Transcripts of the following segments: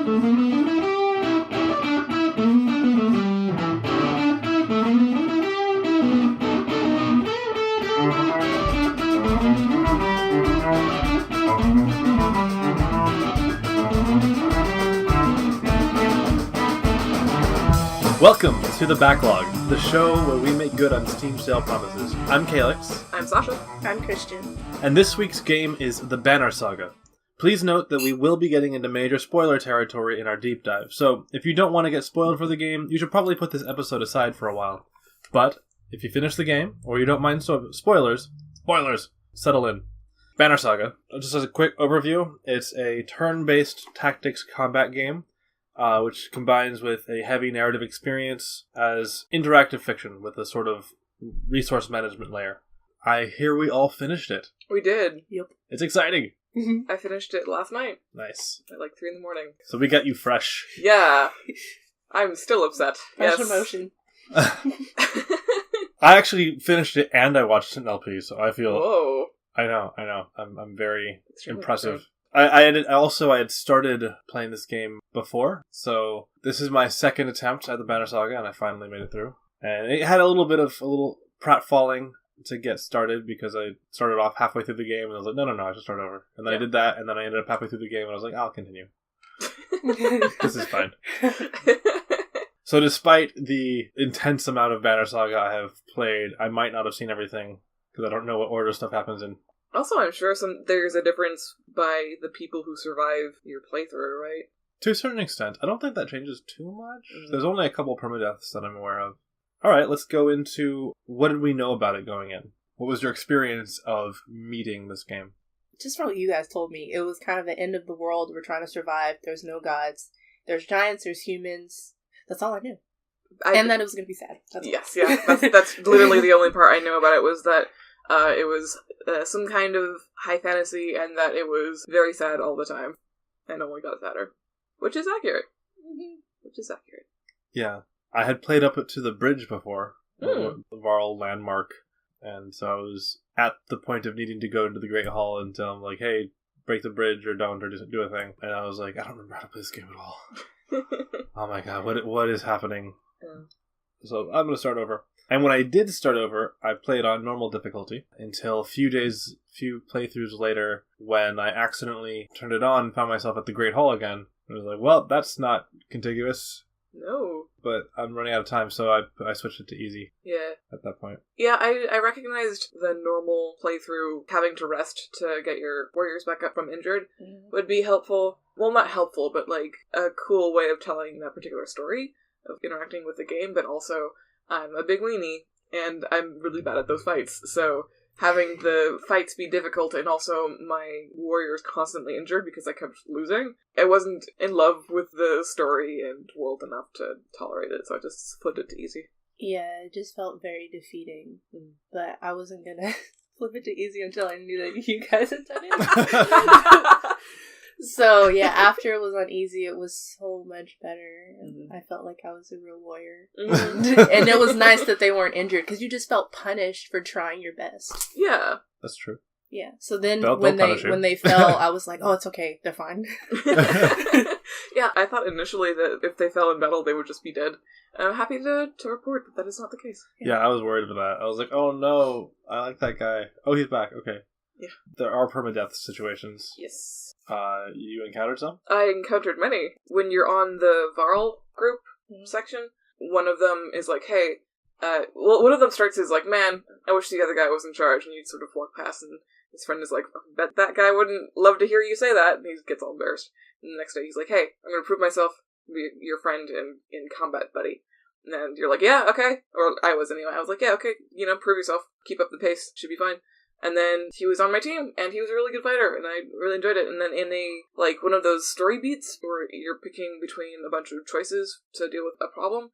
Welcome to the Backlog, the show where we make good on Steam sale promises. I'm Calix. I'm Sasha. I'm Christian. And this week's game is the Banner Saga. Please note that we will be getting into major spoiler territory in our deep dive, so if you don't want to get spoiled for the game, you should probably put this episode aside for a while. But if you finish the game, or you don't mind spoilers, settle in. Banner Saga, just as a quick overview, it's a turn-based tactics combat game, which combines with a heavy narrative experience as interactive fiction with a sort of resource management layer. I hear we all finished it. We did. Yep. It's exciting. I finished it last night. Nice. At like 3 a.m. So we got you fresh. Yeah. I'm still upset. Fresh Yes. emotion. I actually finished it and I watched it in LP, so I feel... Whoa. I know. I'm very Extremely impressive. I had started playing this game before, so this is my second attempt at the Banner Saga, and I finally made it through. And it had a little pratfalling to get started, because I started off halfway through the game, and I was like, no, I should start over. And then I did that, and then I ended up halfway through the game, and I was like, I'll continue. This is fine. So despite the intense amount of Banner Saga I have played, I might not have seen everything, because I don't know what order stuff happens in. Also, I'm sure there's a difference by the people who survive your playthrough, right? To a certain extent. I don't think that changes too much. There's only a couple permadeaths that I'm aware of. Alright, let's go into what did we know about it going in? What was your experience of meeting this game? Just from what you guys told me, it was kind of the end of the world. We're trying to survive. There's no gods. There's giants. There's humans. That's all I knew. And that it was going to be sad. Yes, yeah. That's literally the only part I know about it, was that it was some kind of high fantasy, and that it was very sad all the time, and only got sadder. Which is accurate. Mm-hmm. Which is accurate. Yeah. I had played up to the bridge before, the Varl landmark, and so I was at the point of needing to go into the Great Hall and tell them, like, hey, break the bridge or don't, or just do a thing. And I was like, I don't remember how to play this game at all. Oh my god, what is happening? So I'm going to start over. And when I did start over, I played on normal difficulty until a few playthroughs later, when I accidentally turned it on and found myself at the Great Hall again. I was like, well, that's not contiguous. No. But I'm running out of time, so I switched it to easy. Yeah. At that point. Yeah, I recognized the normal playthrough, having to rest to get your warriors back up from injured would be helpful. Well, not helpful, but like a cool way of telling that particular story, of interacting with the game, but also I'm a big weenie, and I'm really bad at those fights, so having the fights be difficult and also my warriors constantly injured because I kept losing, I wasn't in love with the story and world enough to tolerate it, so I just flipped it to easy. Yeah, it just felt very defeating, but I wasn't gonna flip it to easy until I knew that you guys had done it. So, yeah, after it was on easy, it was so much better. And I felt like I was a real warrior. And it was nice that they weren't injured, because you just felt punished for trying your best. Yeah. That's true. Yeah, so then They'll when they fell, I was like, oh, it's okay, they're fine. Yeah, I thought initially that if they fell in battle, they would just be dead. And I'm happy to report that is not the case. Yeah, I was worried about that. I was like, oh no, I like that guy. Oh, he's back, okay. Yeah. There are permadeath situations. Yes. You encountered some? I encountered many. When you're on the Varl group section, one of them is like, hey, one of them starts as like, man, I wish the other guy was in charge, and you sort of walk past, and his friend is like, bet that guy wouldn't love to hear you say that, and he gets all embarrassed. And the next day he's like, hey, I'm gonna prove myself to be your friend in combat, buddy. And you're like, yeah, okay. Or I was anyway. I was like, yeah, okay, prove yourself. Keep up the pace. Should be fine. And then he was on my team, and he was a really good fighter, and I really enjoyed it. And then in one of those story beats, where you're picking between a bunch of choices to deal with a problem,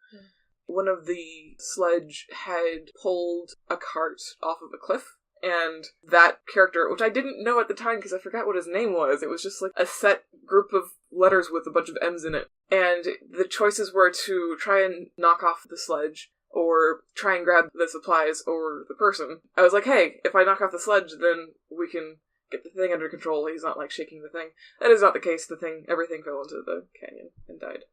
one of the sledge had pulled a cart off of a cliff, and that character, which I didn't know at the time because I forgot what his name was, it was just like a set group of letters with a bunch of M's in it. And the choices were to try and knock off the sledge, or try and grab the supplies, or the person. I was like, hey, if I knock off the sledge, then we can get the thing under control. He's not, like, shaking the thing. That is not the case. Everything fell into the canyon and died.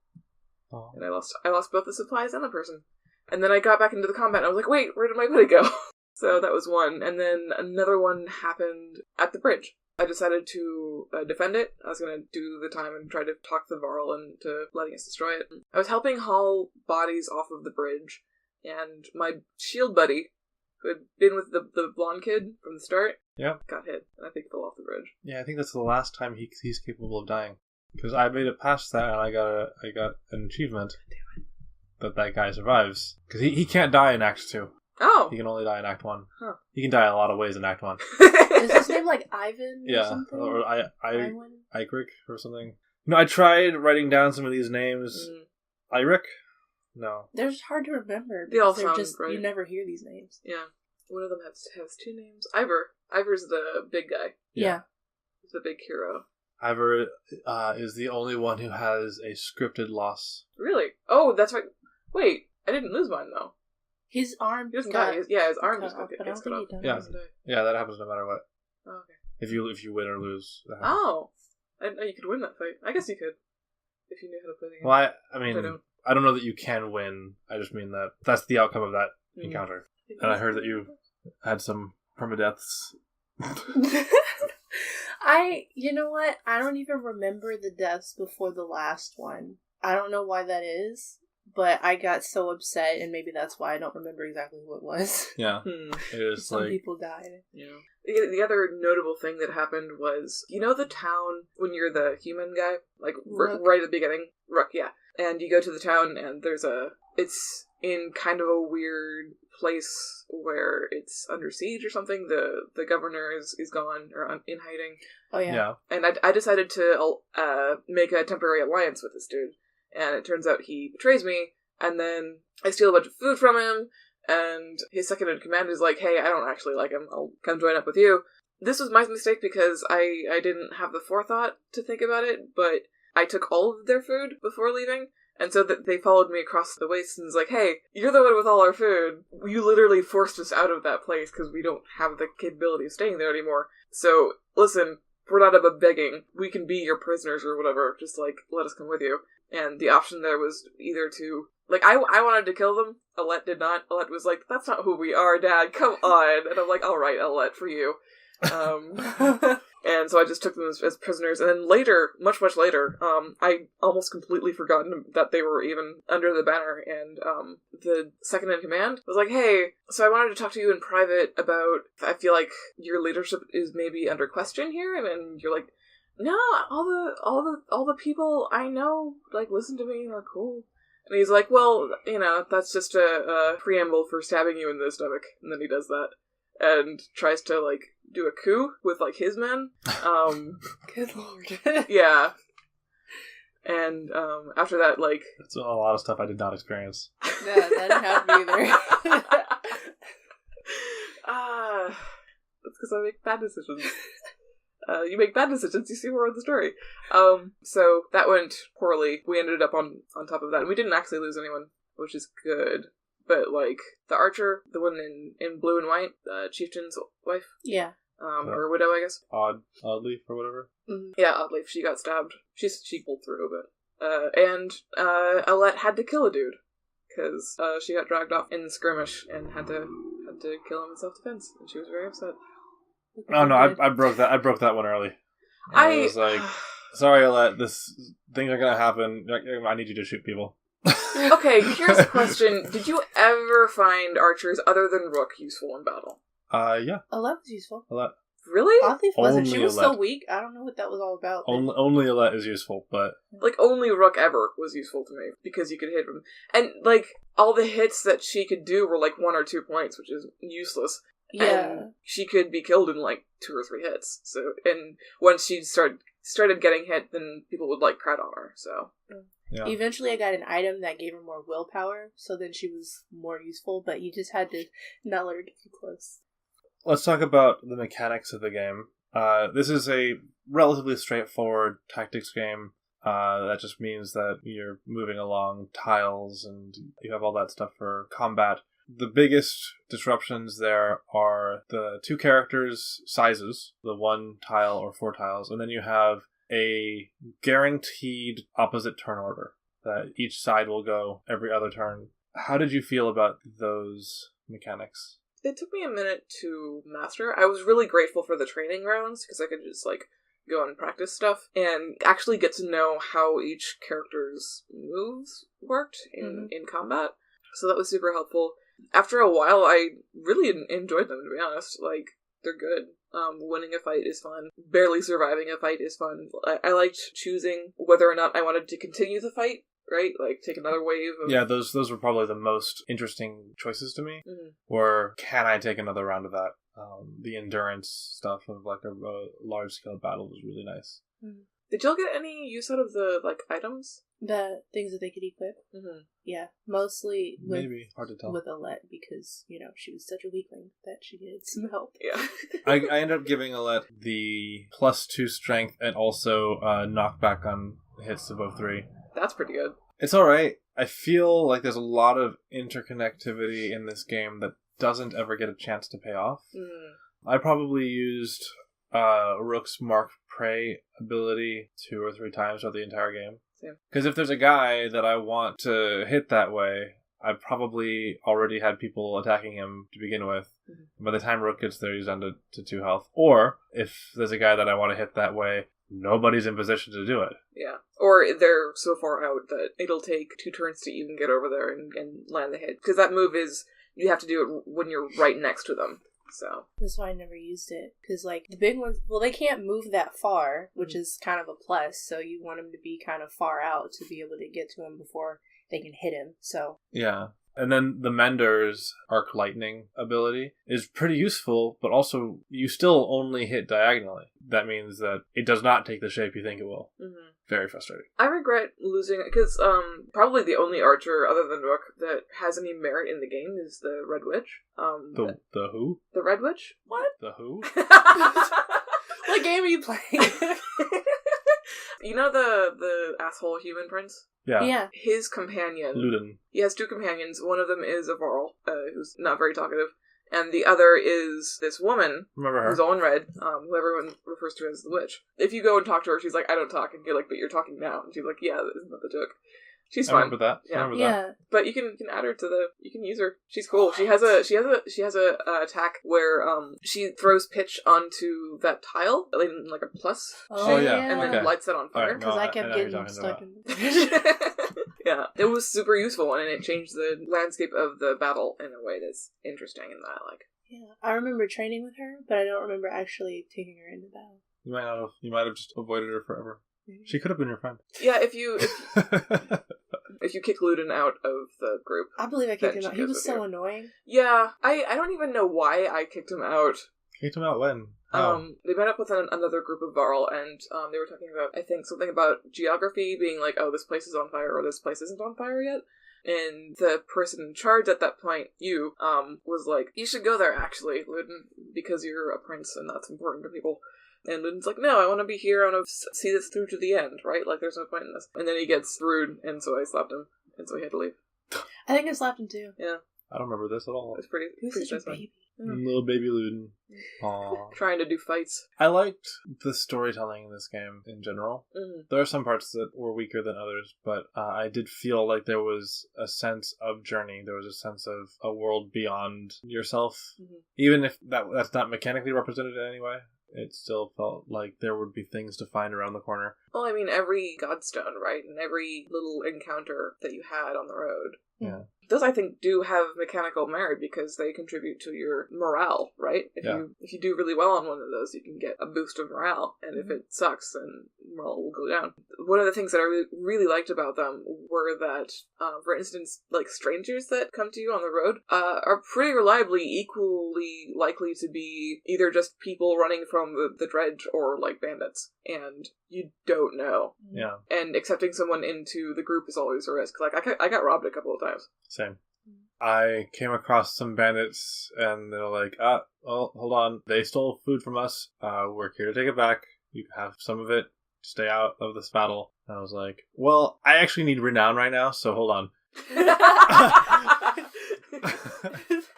Oh. And I lost both the supplies and the person. And then I got back into the combat, and I was like, wait, where did my buddy go? So that was one. And then another one happened at the bridge. I decided to defend it. I was going to do the time and try to talk the Varl into letting us destroy it. I was helping haul bodies off of the bridge, and my shield buddy, who had been with the blonde kid from the start, got hit, and I think fell off the bridge. Yeah, I think that's the last time he's capable of dying. Because I made it past that, and I got an achievement that guy survives. Because he can't die in Act 2. Oh! He can only die in Act 1. Huh. He can die in a lot of ways in Act 1. Is his name like Ivan or something? Or Eirik or something. No, I tried writing down some of these names. Eirik? No. They're just hard to remember. They all sound right. You never hear these names. Yeah. One of them has two names. Ivor. Ivor's the big guy. Yeah. He's the big hero. Ivor is the only one who has a scripted loss. Really? Oh, that's right. Wait, I didn't lose mine, though. His arm. He doesn't die. His arm just gets cut off. Yeah, that happens no matter what. Oh, okay. If you win or lose. Oh, I didn't know you could win that fight. I guess you could, if you knew how to play the game. Well, I mean, I don't know that you can win. I just mean that that's the outcome of that encounter. And I heard that you had some permadeaths. You know what? I don't even remember the deaths before the last one. I don't know why that is. But I got so upset, and maybe that's why I don't remember exactly who it was. Yeah. It is Some people died. Yeah. The other notable thing that happened was, you know the town when you're the human guy? Like, right at the beginning? Rook, yeah. And you go to the town, and it's in kind of a weird place where it's under siege or something. The governor is gone, or in hiding. Oh, yeah. And I decided to make a temporary alliance with this dude. And it turns out he betrays me, and then I steal a bunch of food from him, and his second in command is like, hey, I don't actually like him, I'll come join up with you. This was my mistake because I didn't have the forethought to think about it, but I took all of their food before leaving, and so that they followed me across the waste and was like, hey, you're the one with all our food. You literally forced us out of that place because we don't have the capability of staying there anymore. So, listen, we're not about begging. We can be your prisoners or whatever. Just, like, let us come with you. And the option there was either to... Like, I wanted to kill them. Alette did not. Alette was like, that's not who we are, Dad. Come on. And I'm like, all right, Alette, for you. And so I just took them as prisoners. And then later, much, much later, I almost completely forgotten that they were even under the banner. And the second in command was like, hey, so I wanted to talk to you in private about... I feel like your leadership is maybe under question here. And you're like... No, all the people I know, like, listen to me and are cool. And he's like, well, you know, that's just a preamble for stabbing you in the stomach. And then he does that. And tries to, like, do a coup with, like, his men. Good lord. Yeah. And, after that, like... That's a lot of stuff I did not experience. Yeah, that didn't happen either. That's because I make bad decisions. You make bad decisions, you see more of the story. So that went poorly. We ended up on top of that. And we didn't actually lose anyone, which is good. But, like, the archer, the one in blue and white, chieftain's wife. Yeah. Or widow, I guess. Oddleaf or whatever. Mm-hmm. Yeah, Oddleaf. She got stabbed. She pulled through a bit. And Alette had to kill a dude. Because she got dragged off in the skirmish and had to kill him in self-defense. And she was very upset. Oh no, I broke that. I broke that one early. I was like, sorry, Alette, things are gonna happen. I need you to shoot people. Okay, here's a question. Did you ever find archers other than Rook useful in battle? Yeah. Alette was useful. Alette. Really? Oddleaf wasn't. Only She was Alette. so weak. I don't know what that was all about. Only Alette is useful, but... Like, only Rook ever was useful to me, because you could hit him. And, like, all the hits that she could do were, like, 1 or 2 points, which is useless. Yeah. And she could be killed in, like, 2 or 3 hits. So, and once she started getting hit, then people would, like, crowd on her, so... Yeah. Eventually I got an item that gave her more willpower, so then she was more useful, but you just had to not let her get too close. Let's talk about the mechanics of the game. This is a relatively straightforward tactics game. That just means that you're moving along tiles and you have all that stuff for combat. the biggest disruptions there are the 2 characters' sizes, the 1 tile or 4 tiles, and then you have a guaranteed opposite turn order that each side will go every other turn. How did you feel about those mechanics? It took me a minute to master. I was really grateful for the training rounds because I could just go and practice stuff and actually get to know how each character's moves worked in combat. So that was super helpful. After a while, I really enjoyed them, to be honest. They're good. Winning a fight is fun. Barely surviving a fight is fun. I liked choosing whether or not I wanted to continue the fight, right? Take another wave of... Yeah, those were probably the most interesting choices to me. Or can I take another round of that? The endurance stuff of a large-scale battle was really nice. Did y'all get any use out of the items? The things that they could equip? Yeah, mostly with, maybe, hard to tell. With Alette because, she was such a weakling that she needed some help. Yeah. I ended up giving Alette the +2 strength and also knockback on hits above 3. That's pretty good. It's alright. I feel like there's a lot of interconnectivity in this game that doesn't ever get a chance to pay off. I probably used Rook's Mark Prey ability 2 or 3 times throughout the entire game. Because if there's a guy that I want to hit that way, I probably already had people attacking him to begin with. By the time Rook gets there, he's down to 2 health. Or, if there's a guy that I want to hit that way, nobody's in position to do it. Yeah. Or they're so far out that it'll take 2 turns to even get over there and land the hit. Because that move is, you have to do it when you're right next to them. So that's why I never used it. Because, the big ones, they can't move that far, which is kind of a plus. So you want them to be kind of far out to be able to get to him before they can hit him. So yeah. And then the Mender's Arc Lightning ability is pretty useful, but also you still only hit diagonally. That means that it does not take the shape you think it will. Very frustrating. I regret losing it, because probably the only archer, other than Rook, that has any merit in the game is the Red Witch. The who? The Red Witch? What? The who? What game are you playing? You know the asshole human prince? Yeah. His companion. Luden. He has 2 companions. One of them is a Varl, who's not very talkative. And the other is this woman, remember her, who's all in red, who everyone refers to as the witch. If you go and talk to her, she's like, I don't talk. And you're like, but you're talking now. And she's like, yeah, isn't that the joke? She's fun. I remember that. Yeah. I remember that. But you can add her to you can use her. She's cool. She has a attack where she throws pitch onto that tile in a plus shape, and then lights it on fire. Because I kept getting stuck in Yeah, it was super useful, and it changed the landscape of the battle in a way that's interesting and that I like. Yeah, I remember training with her, but I don't remember actually taking her into battle. You might have just avoided her forever. She could have been your friend. Yeah, if you kick Luden out of the group. I believe I kicked him out. He was so annoying. Yeah, I don't even know why I kicked him out. Kicked him out when? They met up with another group of Varl, and they were talking about, I think, something about geography being like, oh, this place is on fire, or this place isn't on fire yet. And the person in charge at that point, was like, you should go there, actually, Luden, because you're a prince, and that's important to people. And Luden's like, no, I want to be here, I want to see this through to the end, right? There's no point in this. And then he gets rude, and so I slapped him, and so he had to leave. I think I slapped him too. Yeah. I don't remember this at all. It was pretty such a baby. Little baby Luden. Aww. Trying to do fights. I liked the storytelling in this game in general. There are some parts that were weaker than others, but I did feel like there was a sense of journey. There was a sense of a world beyond yourself. Even if that's not mechanically represented in any way, it still felt like there would be things to find around the corner. Well, I mean, every godstone, right? And every little encounter that you had on the road. Yeah. Those, I think, do have mechanical merit because they contribute to your morale, right? If you do really well on one of those, you can get a boost of morale. And if it sucks, then morale will go down. One of the things that I really liked about them were that, for instance, strangers that come to you on the road are pretty reliably equally likely to be either just people running from the dredge or, bandits. And you don't know. Yeah. And accepting someone into the group is always a risk. I got robbed a couple of times. Same. I came across some bandits, and they're like, well, hold on. They stole food from us. We're here to take it back. You can have some of it. Stay out of this battle. And I was like, well, I actually need renown right now, so hold on.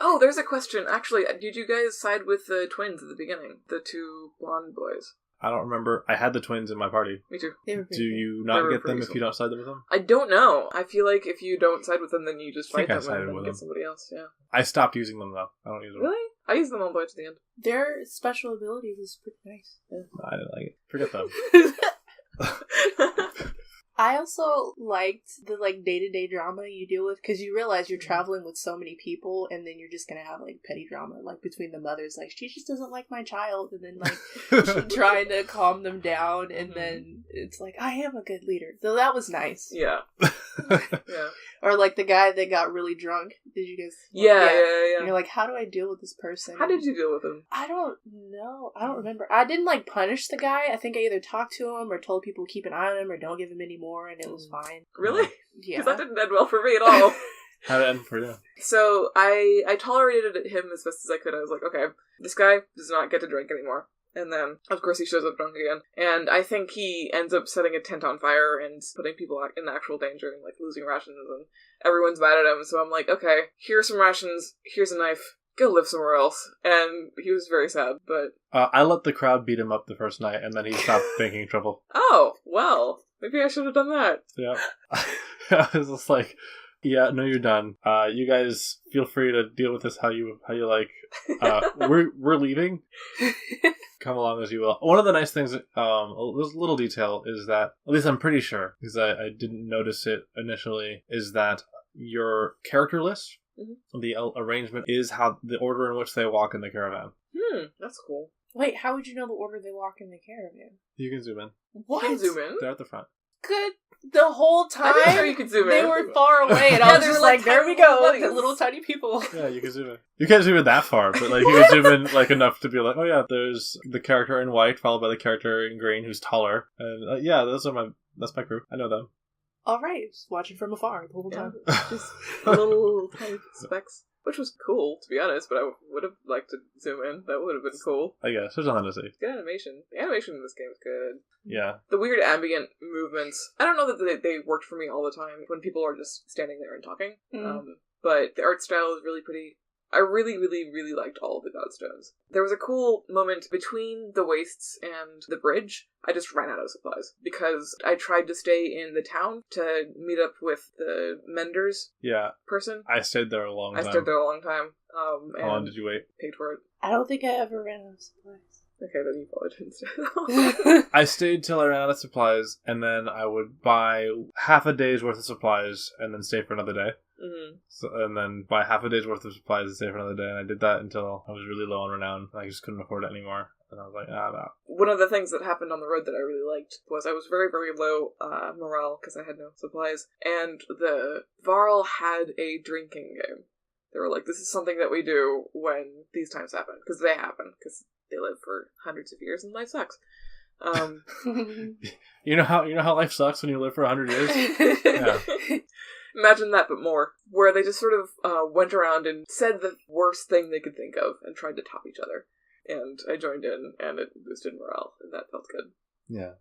Oh, there's a question. Actually, did you guys side with the twins at the beginning? The two blonde boys? I don't remember. I had the twins in my party. Me too. Do you not get them if you don't side with them? I don't know. I feel like if you don't side with them, then you just I fight think I them sided and then with get them. somebody else. Yeah. I stopped using them though. I don't use them. Really? I use them all the way to the end. Their special abilities is pretty nice. No, I didn't like it. Forget them. I also liked the day-to-day drama you deal with, because you realize you're traveling with so many people, and then you're just gonna have petty drama between the mothers, she just doesn't like my child, and then trying to calm them down, and then it's I am a good leader. So that was nice. Yeah. Yeah. Or the guy that got really drunk. Did you guys? Yeah. And you're how do I deal with this person? How did you deal with him? I don't know. I don't remember. I didn't punish the guy. I think I either talked to him or told people keep an eye on him or don't give him any more, and it was fine. Really? Yeah. Because that didn't end well for me at all. How did it end for you? So I tolerated him as best as I could. I was okay, this guy does not get to drink anymore. And then, of course, he shows up drunk again. And I think he ends up setting a tent on fire and putting people in actual danger and, losing rations. And everyone's mad at him. So I'm okay, here's some rations. Here's a knife. Go live somewhere else. And he was very sad, but... I let the crowd beat him up the first night, and then he stopped making trouble. Oh, well. Maybe I should have done that. Yeah. I was just yeah, no, you're done. You guys feel free to deal with this how you like. We're leaving. Come along as you will. One of the nice things, a little detail, is that, at least I'm pretty sure, because I didn't notice it initially, is that your character list, the arrangement, is how the order in which they walk in the caravan. That's cool. Wait, how would you know the order they walk in the caravan? You can zoom in. What? You can zoom in? They're at the front. Good. The whole time? I didn't know you could zoom in. They were far away, and I was just there we go, the little tiny people. Yeah, you can zoom in. You can't zoom in that far, but you can zoom in enough to be oh yeah, there's the character in white, followed by the character in green, who's taller, and yeah, that's my crew. I know them. Alright, just watching from afar the whole time. Just little tiny specks. Which was cool, to be honest, but I would have liked to zoom in. That would have been cool. I guess. There's nothing to see. Good animation. The animation in this game is good. Yeah. The weird ambient movements. I don't know that they worked for me all the time when people are just standing there and talking. But the art style is really pretty. I really, really, really liked all of the Godstones. There was a cool moment between the wastes and the bridge. I just ran out of supplies because I tried to stay in the town to meet up with the menders person. I stayed there a long time. I stayed there a long time. How long did you wait? Paid for it. I don't think I ever ran out of supplies. Okay, then you probably didn't stay that long. I stayed till I ran out of supplies, and then I would buy half a day's worth of supplies and then stay for another day. So, and then buy half a day's worth of supplies and stay for another day, and I did that until I was really low on renown. I just couldn't afford it anymore, and I was no. One of the things that happened on the road that I really liked was I was very, very low morale because I had no supplies, and the Varl had a drinking game. They were this is something that we do when these times happen, because they happen, because they live for hundreds of years and life sucks. You know how life sucks when you live for 100 years? Yeah. Imagine that, but more. Where they just sort of went around and said the worst thing they could think of and tried to top each other. And I joined in, and it boosted morale, and that felt good. Yeah.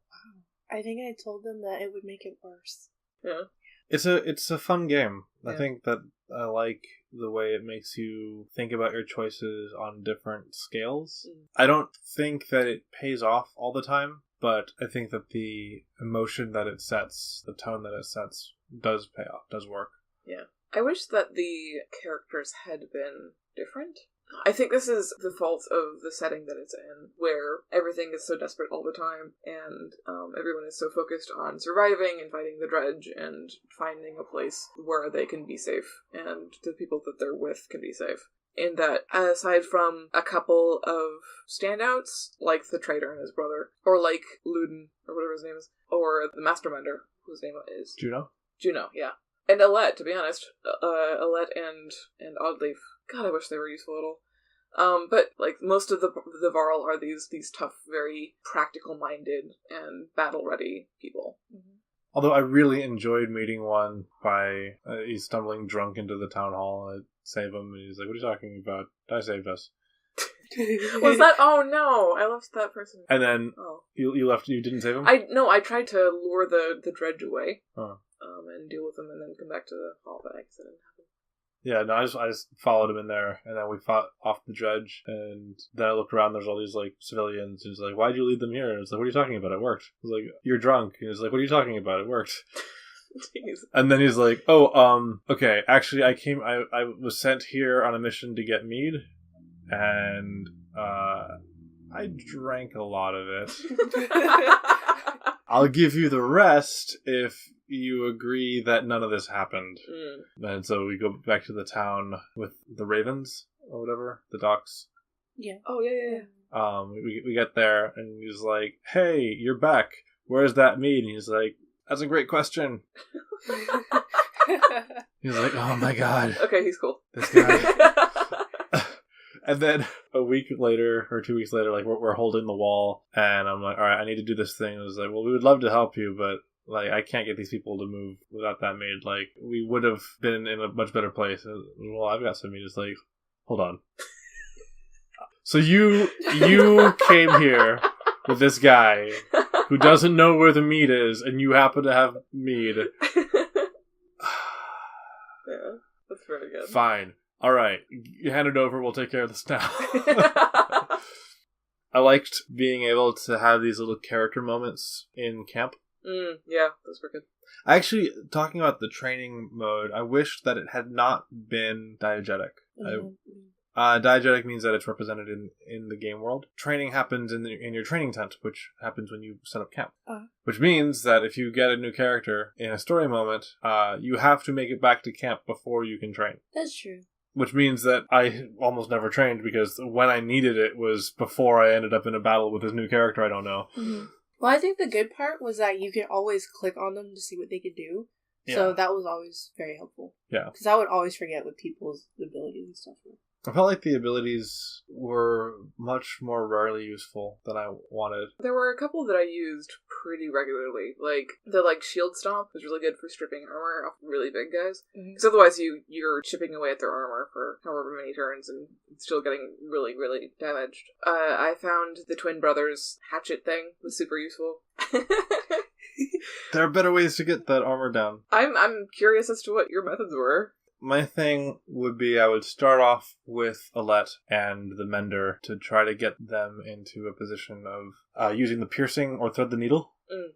I think I told them that it would make it worse. Yeah. It's a fun game. Yeah. I think that I like the way it makes you think about your choices on different scales. I don't think that it pays off all the time, but I think that the emotion that it sets, the tone that it sets, does pay off, does work. Yeah. I wish that the characters had been different. I think this is the fault of the setting that it's in, where everything is so desperate all the time, and everyone is so focused on surviving and fighting the dredge and finding a place where they can be safe, and the people that they're with can be safe. In that, aside from a couple of standouts, like the trader and his brother, or like Luden, or whatever his name is, or the Mastermender, whose name is... Juno, yeah. And Alette, to be honest. Alette and Oddleaf. God, I wish they were useful at all. But, most of the Varl are these tough, very practical-minded and battle-ready people. Mm-hmm. Although I really enjoyed meeting one by... he's stumbling drunk into the town hall, and I save him, and he's like, what are you talking about? I saved us. Was that... Oh, no! I left that person. And then you didn't save him? I tried to lure the dredge away. Oh. And deal with them and then come back to the hall, but I guess it didn't happen. Yeah, no, I just followed him in there, and then we fought off the judge, and then I looked around, there's all these, like, civilians, and he's like, why'd you lead them here? And it's like, what are you talking about? It worked. I was like, you're drunk. And he's like, what are you talking about? It worked. Jeez. And then he's like, okay, actually, I was sent here on a mission to get mead, and, I drank a lot of it. I'll give you the rest if you agree that none of this happened. And so we go back to the town with the ravens, or whatever, the ducks. Yeah. Oh, yeah. We get there, and he's like, hey, you're back. Where's that mead? And he's like, that's a great question. He's like, oh my god. Okay, he's cool. This guy. And then a week later, or 2 weeks later, like, we're holding the wall, and I'm like, alright, I need to do this thing. And I was like, well, we would love to help you, but, like, I can't get these people to move without that maid. Like, we would have been in a much better place. And, well, I've got some meat. It's like, hold on. So you came here with this guy who doesn't know where the meat is, and you happen to have mead. Yeah, that's very good. Fine. Alright, you hand it over, we'll take care of this now. I liked being able to have these little character moments in camp. Yeah, those were good. Actually, talking about the training mode, I wish that it had not been diegetic. Diegetic means that it's represented in the game world. Training happens in your training tent, which happens when you set up camp. Which means that if you get a new character in a story moment, you have to make it back to camp before you can train. That's true. Which means that I almost never trained, because when I needed it was before I ended up in a battle with this new character I don't know. Mm-hmm. Well, I think the good part was that you could always click on them to see what they could do. Yeah. So that was always very helpful. Yeah. Because I would always forget what people's abilities and stuff were. I felt like the abilities were much more rarely useful than I wanted. There were a couple that I used pretty regularly. Like, the shield stomp was really good for stripping armor off really big guys. Because otherwise you're chipping away at their armor for however many turns and still getting really, really damaged. I found the twin brothers hatchet thing was super useful. There are better ways to get that armor down. I'm curious as to what your methods were. My thing would be I would start off with Alette and the Mender to try to get them into a position of using the piercing or thread the needle.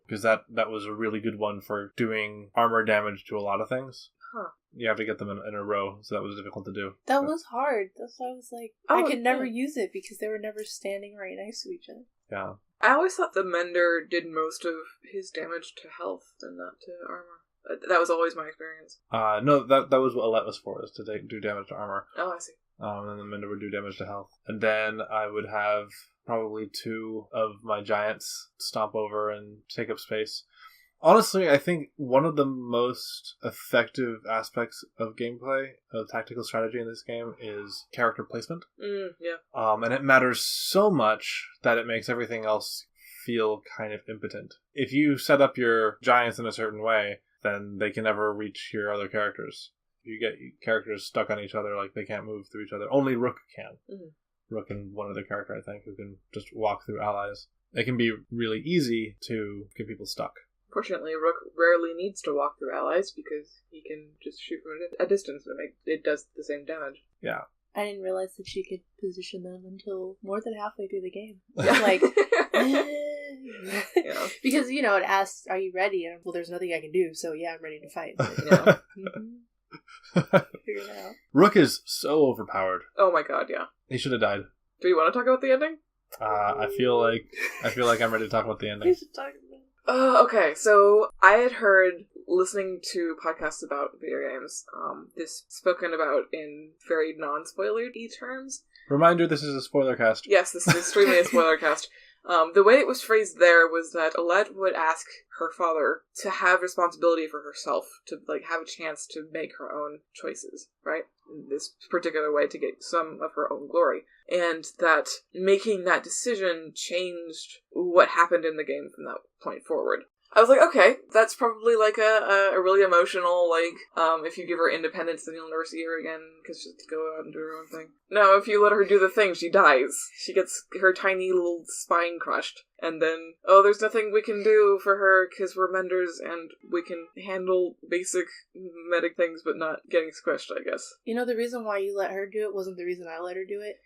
Because that was a really good one for doing armor damage to a lot of things. Huh. You have to get them in a row, so that was difficult to do. That was hard. That's why I was like, I could never use it because they were never standing right next to each other. Yeah. I always thought the Mender did most of his damage to health and not to armor. That was always my experience. No, that was what Alette was for, is to do damage to armor. Oh, I see. And then the Mender would do damage to health. And then I would have probably 2 of my giants stomp over and take up space. Honestly, I think one of the most effective aspects of gameplay, of tactical strategy in this game, is character placement. Yeah. And it matters so much that it makes everything else feel kind of impotent. If you set up your giants in a certain way, then they can never reach your other characters. You get characters stuck on each other, like they can't move through each other. Only Rook can. Rook and one other character, I think, who can just walk through allies. It can be really easy to get people stuck. Fortunately, Rook rarely needs to walk through allies because he can just shoot from a distance and it does the same damage. Yeah. I didn't realize that she could position them until more than halfway through the game. Yeah. Like, yeah. Because, it asks, are you ready? And, well, there's nothing I can do, so yeah, I'm ready to fight. But, figure it out. Rook is so overpowered. Oh my god, yeah. He should have died. Do you want to talk about the ending? I feel like I'm ready to talk about the ending. We should talk about it. Okay, so I had heard, listening to podcasts about video games, this spoken about in very non-spoilery terms. Reminder, this is a spoiler cast. Yes, this is extremely a spoiler cast. The way it was phrased there was that Alette would ask her father to have responsibility for herself, to have a chance to make her own choices, right? In this particular way, to get some of her own glory. And that making that decision changed what happened in the game from that point forward. I was like, okay, that's probably like a really emotional, like, if you give her independence, then you'll never see her again, because she'll go out and do her own thing. No, if you let her do the thing, she dies. She gets her tiny little spine crushed. And then, oh, there's nothing we can do for her, because we're menders, and we can handle basic medic things, but not getting squished, I guess. You know, the reason why you let her do it wasn't the reason I let her do it.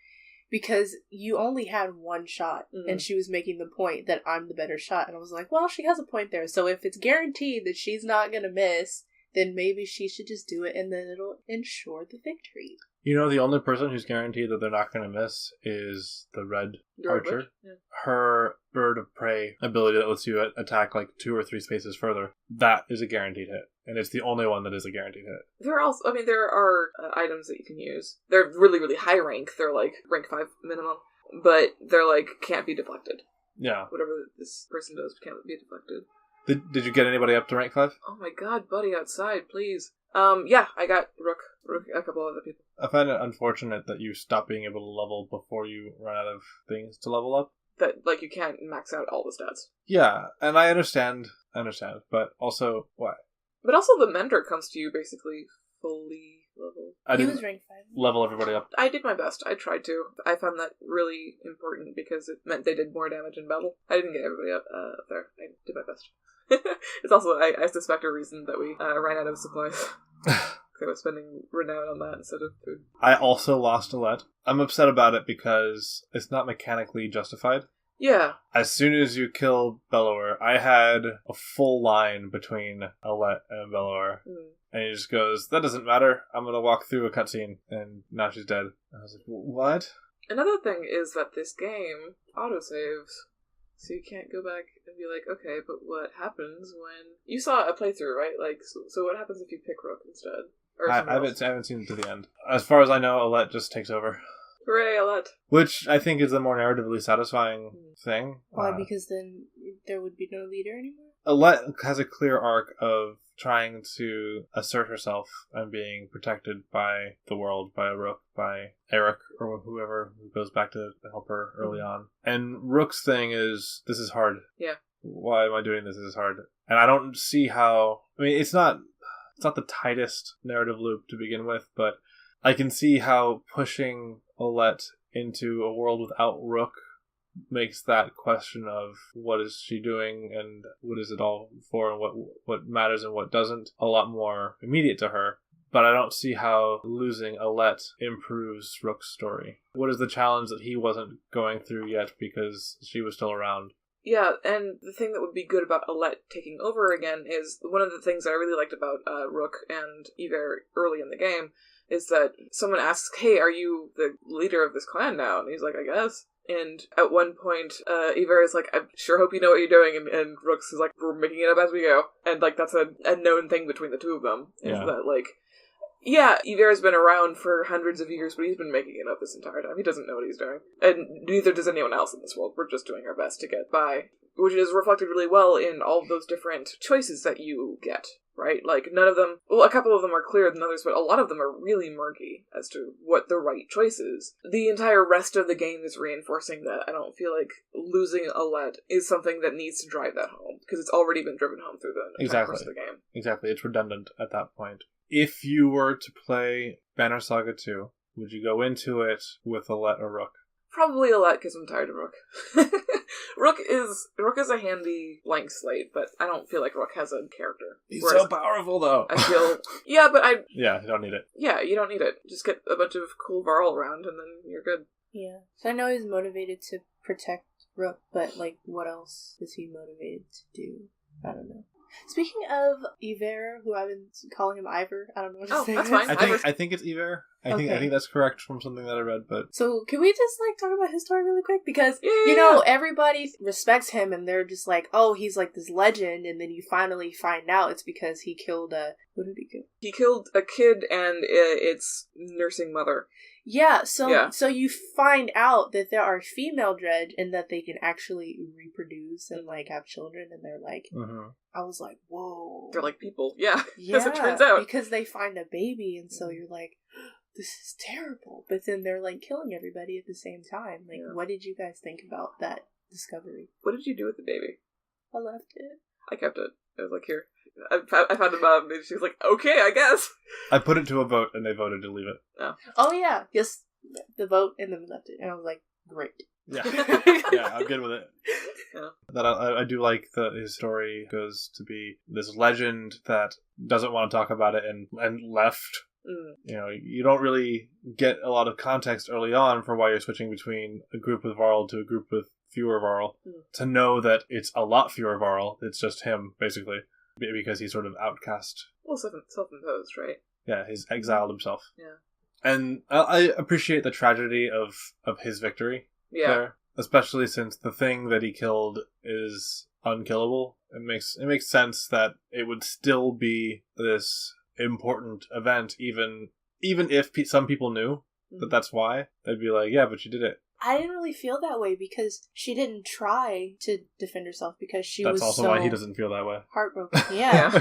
Because you only had one shot, and she was making the point that I'm the better shot. And I was like, well, she has a point there. So if it's guaranteed that she's not going to miss, then maybe she should just do it, and then it'll ensure the victory. You know, the only person who's guaranteed that they're not going to miss is the red archer. Yeah. Her bird of prey ability that lets you attack like 2 or 3 spaces further, that is a guaranteed hit. And it's the only one that is a guaranteed hit. There are items that you can use. They're really, really high rank. They're like rank 5 minimum. But they're like, can't be deflected. Yeah. Whatever this person does can't be deflected. Did you get anybody up to rank 5? Oh my god, buddy, outside, please. Yeah, I got Rook, a couple other people. I find it unfortunate that you stop being able to level before you run out of things to level up. That, like, you can't max out all the stats. Yeah, and I understand, but also, why? But also the mentor comes to you basically fully leveled. I He was rank 5. level everybody up. I did my best. I tried to. I found that really important because it meant they did more damage in battle. I didn't get everybody up there. I did my best. It's also, I suspect, a reason that we ran out of supplies. I was spending renown on that instead of food. I also lost Alette. I'm upset about it because it's not mechanically justified. Yeah. As soon as you kill Bellower, I had a full line between Alette and Bellower. And he just goes, that doesn't matter. I'm going to walk through a cutscene. And now she's dead. I was like, what? Another thing is that this game autosaves. So you can't go back and be like, okay, but what happens when... You saw a playthrough, right? Like, so what happens if you pick Rook instead? Or I haven't seen it to the end. As far as I know, Alette just takes over. Hooray, Alette. Which I think is the more narratively satisfying thing. Why? Because then there would be no leader anymore? Alette has a clear arc of trying to assert herself and being protected by the world, by Rook, by Eric, or whoever who goes back to help her early on. And Rook's thing is, this is hard. Yeah. Why am I doing this? This is hard. And I don't see how... I mean, it's not the tightest narrative loop to begin with, but I can see how pushing Alette into a world without Rook makes that question of what is she doing and what is it all for and what matters and what doesn't a lot more immediate to her. But I don't see how losing Alette improves Rook's story. What is the challenge that he wasn't going through yet because she was still around? Yeah, and the thing that would be good about Alette taking over again is one of the things that I really liked about Rook and Yver early in the game is that someone asks, hey, are you the leader of this clan now? And he's like, I guess. And at one point, Yver is like, I sure hope you know what you're doing. And Rook's is like, we're making it up as we go. And, like, that's a known thing between the two of them. Is that, like, yeah, Yver has been around for hundreds of years, but he's been making it up this entire time. He doesn't know what he's doing. And neither does anyone else in this world. We're just doing our best to get by. Which is reflected really well in all of those different choices that you get. Right? Like, none of them... Well, a couple of them are clearer than others, but a lot of them are really murky as to what the right choice is. The entire rest of the game is reinforcing that. I don't feel like losing Alette is something that needs to drive that home, because it's already been driven home through the entire course of the game. Exactly. It's redundant at that point. If you were to play Banner Saga 2, would you go into it with Alette or Rook? Probably Alette, because I'm tired of Rook. Rook is a handy blank slate, but I don't feel like Rook has a character. He's so powerful, though. I feel... Yeah, but Yeah, you don't need it. Yeah, you don't need it. Just get a bunch of cool Varl around, and then you're good. Yeah. So I know he's motivated to protect Rook, but, like, what else is he motivated to do? I don't know. Speaking of Yver, who I've been calling him Ivor, I don't know what to say. That's fine. I think it's Yver. I think that's correct from something that I read, but... So, can we just, like, talk about his story really quick? Because, you know, everybody respects him, and they're just like, oh, he's, like, this legend, and then you finally find out it's because he killed Who did he kill? He killed a kid and its nursing mother. Yeah, so you find out that there are female dredge and that they can actually reproduce and, like, have children, and they're like... Mm-hmm. I was like, whoa. They're like people, yeah, as it turns out. Because they find a baby, and so you're like, this is terrible. But then they're, like, killing everybody at the same time. Like, what did you guys think about that discovery? What did you do with the baby? I left it. I kept it. I was like, here. I found a mom, and she was like, okay, I guess. I put it to a vote, and they voted to leave it. Oh yeah, yes, the vote, and then we left it, and I was like, great. Yeah, yeah, I'm good with it. Yeah. That I do like that his story goes to be this legend that doesn't want to talk about it and left. You know, you don't really get a lot of context early on for why you're switching between a group with Varl to a group with fewer Varl. To know that it's a lot fewer Varl, it's just him, basically, because he's sort of outcast. Well, self-imposed, right? Yeah, he's exiled himself. Yeah. And I appreciate the tragedy of his victory. Yeah. There, especially since the thing that he killed is unkillable. It makes sense that it would still be this important event, even if some people knew that that's why. They'd be like, yeah, but you did it. I didn't really feel that way because she didn't try to defend herself because That's also why he doesn't feel that way. Heartbroken. Yeah.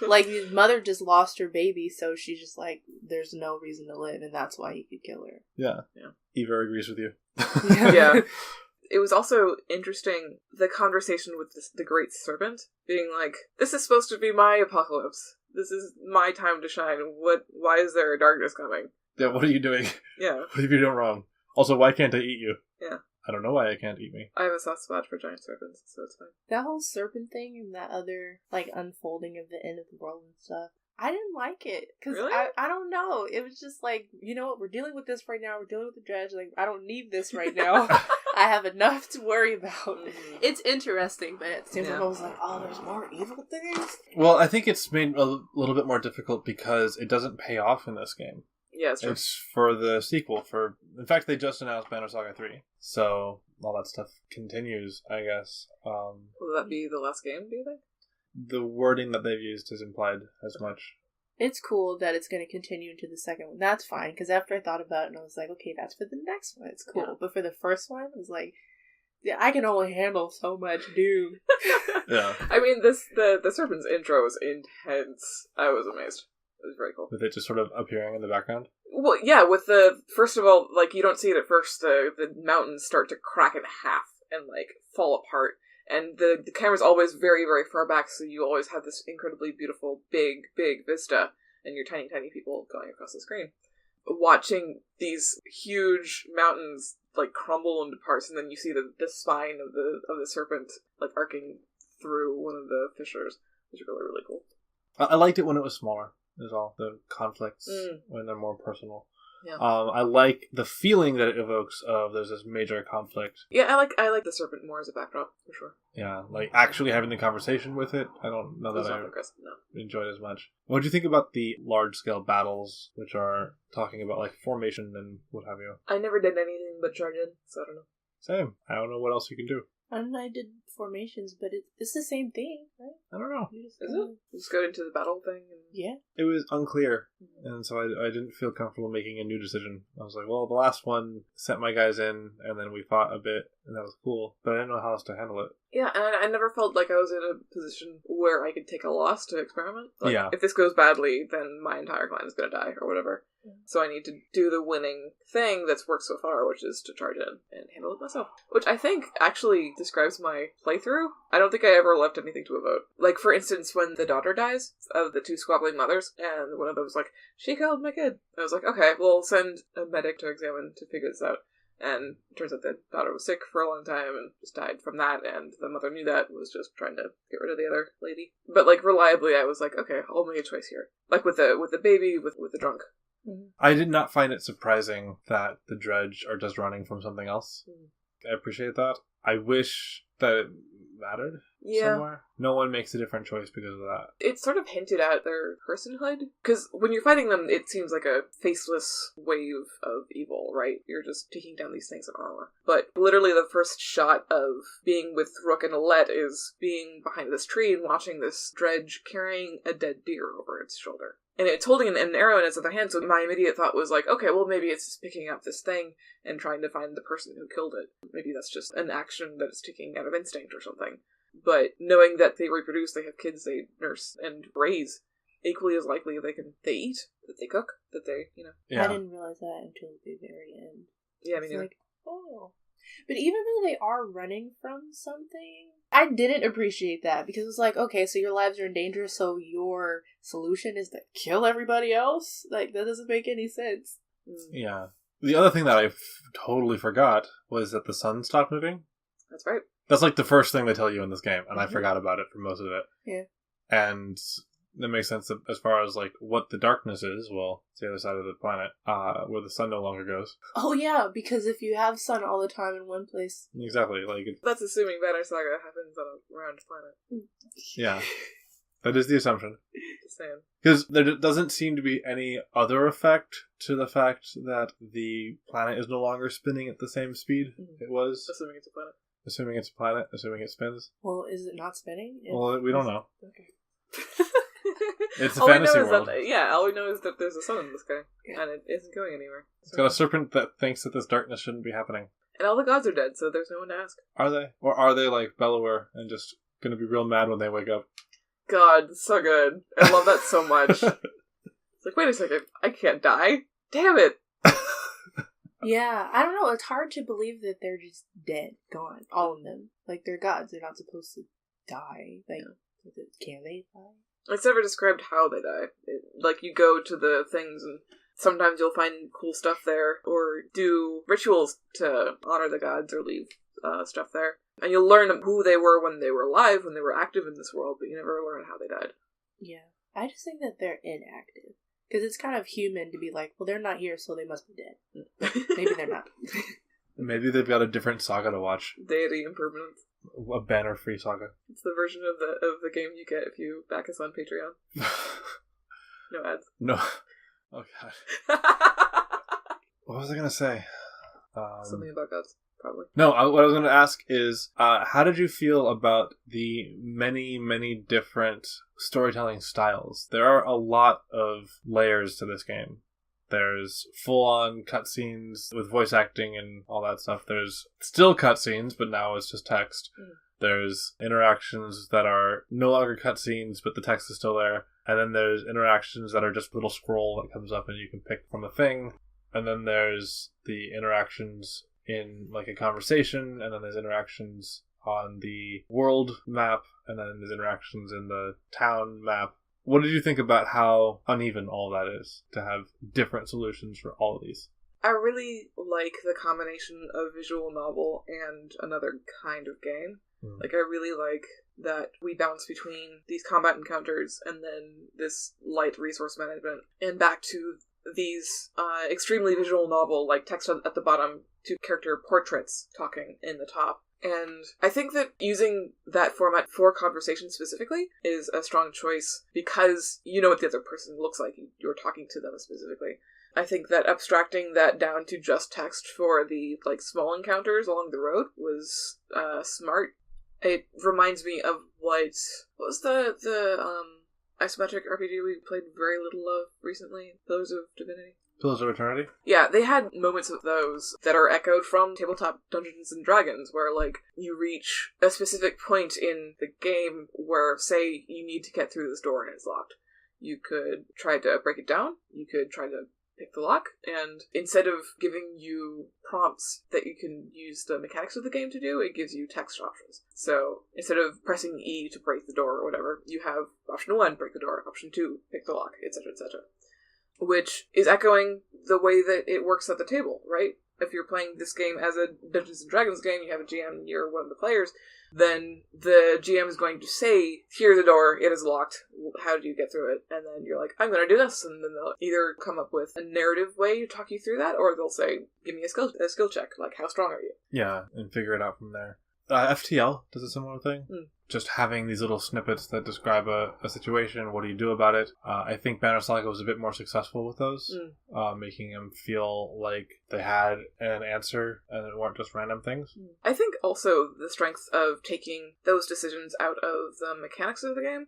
Like, his mother just lost her baby, so she's just like, there's no reason to live, and that's why he could kill her. Yeah. Eva agrees with you. Yeah. It was also interesting, the conversation with the Great Serpent, being like, this is supposed to be my apocalypse. This is my time to shine. Why is there a darkness coming? Yeah, what are you doing? Yeah. What have you done wrong? Also, why can't I eat you? Yeah. I don't know why I can't eat me. I have a soft spot for giant serpents, so it's fine. That whole serpent thing and that other, like, unfolding of the end of the world and stuff, I didn't like it. Because really? I don't know. It was just like, you know what, we're dealing with this right now. We're dealing with the dredge. Like, I don't need this right now. I have enough to worry about. It's interesting, but at the same time, I was like, oh, there's more evil things? Well, I think it's made a little bit more difficult because it doesn't pay off in this game. Yeah, it's true. It's for the sequel. In fact, they just announced Banner Saga 3. So all that stuff continues, I guess. Will that be the last game, do you think? The wording that they've used is implied as much. It's cool that it's going to continue into the second one. That's fine, because after I thought about it, and I was like, okay, that's for the next one. It's cool. Yeah. But for the first one, it was like, yeah, I can only handle so much doom. Yeah. I mean, the Serpent's intro was intense. I was amazed. It was very cool. With it just sort of appearing in the background? Well, yeah, first of all, like, you don't see it at first, the mountains start to crack in half and, like, fall apart. And the camera's always very, very far back, so you always have this incredibly beautiful, big, big vista, and you're tiny, tiny people going across the screen. Watching these huge mountains, like, crumble into parts, and then you see the spine of the serpent, like, arcing through one of the fissures, which is really, really cool. I liked it when it was smaller. Is all the conflicts when they're more personal. Yeah. I like the feeling that it evokes of there's this major conflict. Yeah, I like the serpent more as a backdrop, for sure. Yeah, like actually having the conversation with it, I don't know that I enjoyed as much. What do you think about the large-scale battles, which are talking about like formation and what have you? I never did anything but charge in, so I don't know. Same. I don't know what else you can do. And I did formations, but it's the same thing, right? I don't know. Is it? You just go into the battle thing? Yeah. It was unclear, and so I didn't feel comfortable making a new decision. I was like, well, the last one sent my guys in, and then we fought a bit, and that was cool, but I didn't know how else to handle it. Yeah, and I never felt like I was in a position where I could take a loss to experiment. Like, yeah. If this goes badly, then my entire clan is going to die, or whatever. So I need to do the winning thing that's worked so far, which is to charge in and handle it myself. Which I think actually describes my playthrough. I don't think I ever left anything to a vote. Like, for instance, when the daughter dies of the two squabbling mothers, and one of them was like, she killed my kid. I was like, okay, we'll send a medic to examine to figure this out. And it turns out the daughter was sick for a long time and just died from that, and the mother knew that and was just trying to get rid of the other lady. But, like, reliably, I was like, okay, I'll make a choice here. Like, with the baby, with the drunk. I did not find it surprising that the dredge are just running from something else. I appreciate that. I wish that it mattered somewhere. No one makes a different choice because of that. It's sort of hinted at their personhood. Because when you're fighting them, it seems like a faceless wave of evil, right? You're just taking down these things in armor. But literally the first shot of being with Rook and Alette is being behind this tree and watching this dredge carrying a dead deer over its shoulder. And it's holding an arrow in its other hand, so my immediate thought was like, okay, well, maybe it's just picking up this thing and trying to find the person who killed it. Maybe that's just an action that it's taking out of instinct or something. But knowing that they reproduce, they have kids they nurse and raise, equally as likely they eat, that they cook, that they, Yeah. I didn't realize that until the very end. Yeah, me neither. Like, oh. But even though they are running from something, I didn't appreciate that because it's like, okay, so your lives are in danger, so your solution is to kill everybody else? Like, that doesn't make any sense. Yeah. The other thing that I totally forgot was that the sun stopped moving. That's right. That's like the first thing they tell you in this game, and I forgot about it for most of it. Yeah. And that makes sense as far as like what the darkness is. Well, it's the other side of the planet, where the sun no longer goes. Oh yeah, because if you have sun all the time in one place, Exactly. Like that's assuming Banner Saga happens on a round planet. Yeah, that is the assumption. Just saying. Because there doesn't seem to be any other effect to the fact that the planet is no longer spinning at the same speed it was. Assuming it's a planet. Assuming it's a planet. Assuming it spins. Well, is it not spinning? Well, we don't know. Okay. It's a all fantasy we know world. Is that, all we know is that there's a sun in the sky, and it isn't going anywhere. It's got a serpent that thinks that this darkness shouldn't be happening. And all the gods are dead, so there's no one to ask. Are they? Or are they like Bellower and just going to be real mad when they wake up? God, so good. I love that so much. It's like, wait a second, I can't die. Damn it. Yeah, I don't know. It's hard to believe that they're just dead, gone, all of them. Like, they're gods. They're not supposed to die. Like, can they die? It's never described how they die. Like, you go to the things and sometimes you'll find cool stuff there, or do rituals to honor the gods, or leave stuff there. And you'll learn who they were when they were alive, when they were active in this world, but you never learn how they died. Yeah. I just think that they're inactive. Because it's kind of human to be like, well, they're not here, so they must be dead. Maybe they're not. Maybe they've got a different saga to watch. Deity Impermanence. A banner-free saga. It's the version of the game you get if you back us on Patreon. No ads. No. Oh, God. What was I going to say? Something about gods, probably. No, what I was going to ask is, how did you feel about the many, many different storytelling styles? There are a lot of layers to this game. There's full-on cutscenes with voice acting and all that stuff. There's still cutscenes, but now it's just text. There's interactions that are no longer cutscenes, but the text is still there. And then there's interactions that are just a little scroll that comes up and you can pick from a thing. And then there's the interactions in like a conversation, and then there's interactions on the world map, and then there's interactions in the town map. What did you think about how uneven all that is, to have different solutions for all of these? I really like the combination of visual novel and another kind of game. Like, I really like that we bounce between these combat encounters and then this light resource management, and back to these extremely visual novel, like text at the bottom, to character portraits talking in the top. And I think that using that format for conversation specifically is a strong choice because you know what the other person looks like. You're talking to them specifically. I think that abstracting that down to just text for the like small encounters along the road was smart. It reminds me of what was the isometric RPG we played very little of recently, Pillars of Divinity. Pillars of Eternity? Yeah, they had moments of those that are echoed from tabletop Dungeons and Dragons, where, like, you reach a specific point in the game where, say, you need to get through this door and it's locked. You could try to break it down, you could try to pick the lock, and instead of giving you prompts that you can use the mechanics of the game to do, it gives you text options. So, instead of pressing E to break the door or whatever, you have option 1, break the door, option 2, pick the lock, etc., etc. Which is echoing the way that it works at the table, right? If you're playing this game as a Dungeons and Dragons game, you have a GM and you're one of the players, then the GM is going to say, here's the door, it is locked, how do you get through it? And then you're like, I'm going to do this, and then they'll either come up with a narrative way to talk you through that, or they'll say, give me a skill check, like, how strong are you? Yeah, and figure it out from there. FTL does a similar thing. Just having these little snippets that describe a situation, what do you do about it? I think Banner Saga was a bit more successful with those, making them feel like they had an answer and it weren't just random things. I think also the strength of taking those decisions out of the mechanics of the game,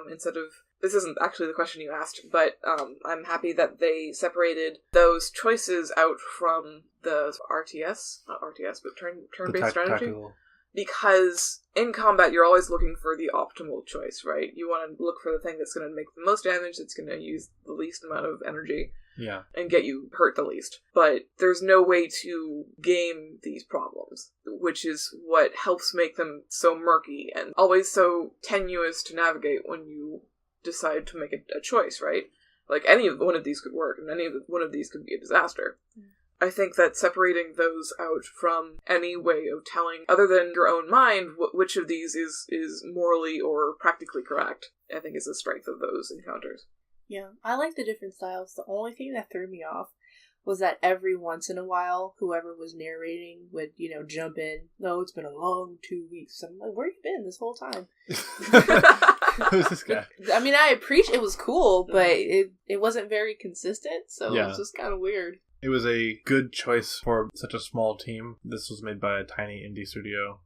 instead of... This isn't actually the question you asked, but I'm happy that they separated those choices out from the RTS, not RTS, but turn-based strategy. Tactical. because in combat you're always looking for the optimal choice, right? You want to look for the thing that's going to make the most damage, that's going to use the least amount of energy, and get you hurt the least. But there's no way to game these problems, which is what helps make them so murky and always so tenuous to navigate when you decide to make a choice, right? Like, any one of these could work, and one of these could be a disaster. I think that separating those out from any way of telling, other than your own mind, which of these is morally or practically correct, I think is the strength of those encounters. Yeah, I like the different styles. The only thing that threw me off was that every once in a while, whoever was narrating would, jump in. No, it's been a long 2 weeks. I'm like, where you been this whole time? Who's this guy? I mean, I appreciate it was cool, but it wasn't very consistent, so it was just kind of weird. It was a good choice for such a small team. This was made by a tiny indie studio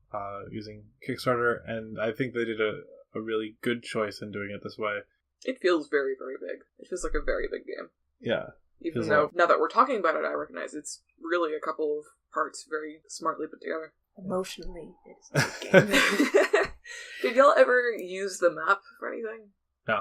using Kickstarter, and I think they did a really good choice in doing it this way. It feels very, very big. It feels like a very big game. Yeah. Even though, now that we're talking about it, I recognize it's really a couple of parts very smartly put together. Emotionally, it's a good game. Did y'all ever use the map for anything?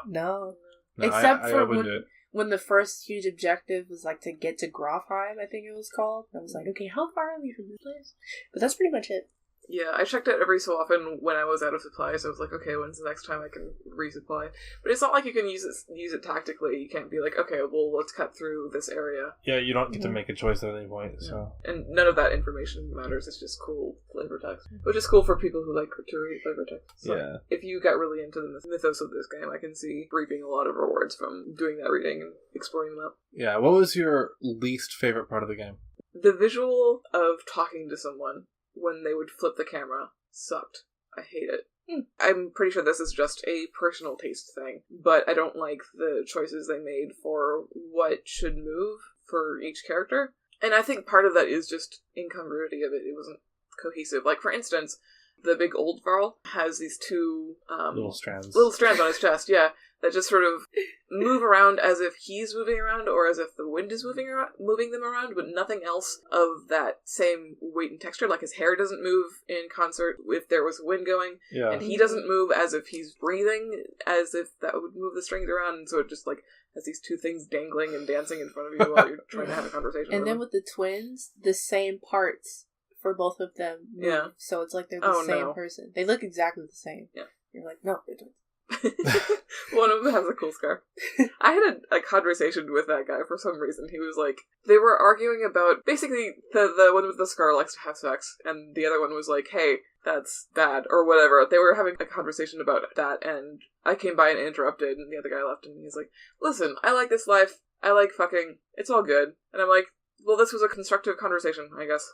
No. Except for wouldn't do it. When the first huge objective was to get to Grofheim, I think it was called. I was like, okay, how far are we from this place? But that's pretty much it. Yeah, I checked it every so often when I was out of supplies. So I was like, okay, when's the next time I can resupply? But it's not like you can use it tactically. You can't be like, okay, well, let's cut through this area. Yeah, you don't get to make a choice at any point. So, and none of that information matters. It's just cool flavor text, which is cool for people who like to read flavor text. So if you got really into the mythos of this game, I can see reaping a lot of rewards from doing that reading and exploring them out. Yeah, what was your least favorite part of the game? The visual of talking to someone when they would flip the camera sucked. I hate it. I'm pretty sure this is just a personal taste thing, but I don't like the choices they made for what should move for each character. And I think part of that is just incongruity of it. It wasn't cohesive. Like, for instance, the big old Varl has these two little strands on his chest, that just sort of move around as if he's moving around or as if the wind is moving them around, but nothing else of that same weight and texture. Like, his hair doesn't move in concert if there was wind going, and he doesn't move as if he's breathing, as if that would move the strings around, and so it just has these two things dangling and dancing in front of you while you're trying to have a conversation. And then with the twins, the same parts for both of them move, so it's like they're the same person. They look exactly the same. Yeah. You're like, no, they're twins. One of them has a cool scar. I had a conversation with that guy for some reason. He was like, they were arguing about, basically, the one with the scar likes to have sex, and the other one was like, hey, that's bad, or whatever. They were having a conversation about that, and I came by and interrupted, and the other guy left, and he's like, listen, I like this life, I like fucking, it's all good. And I'm like, well, this was a constructive conversation, I guess.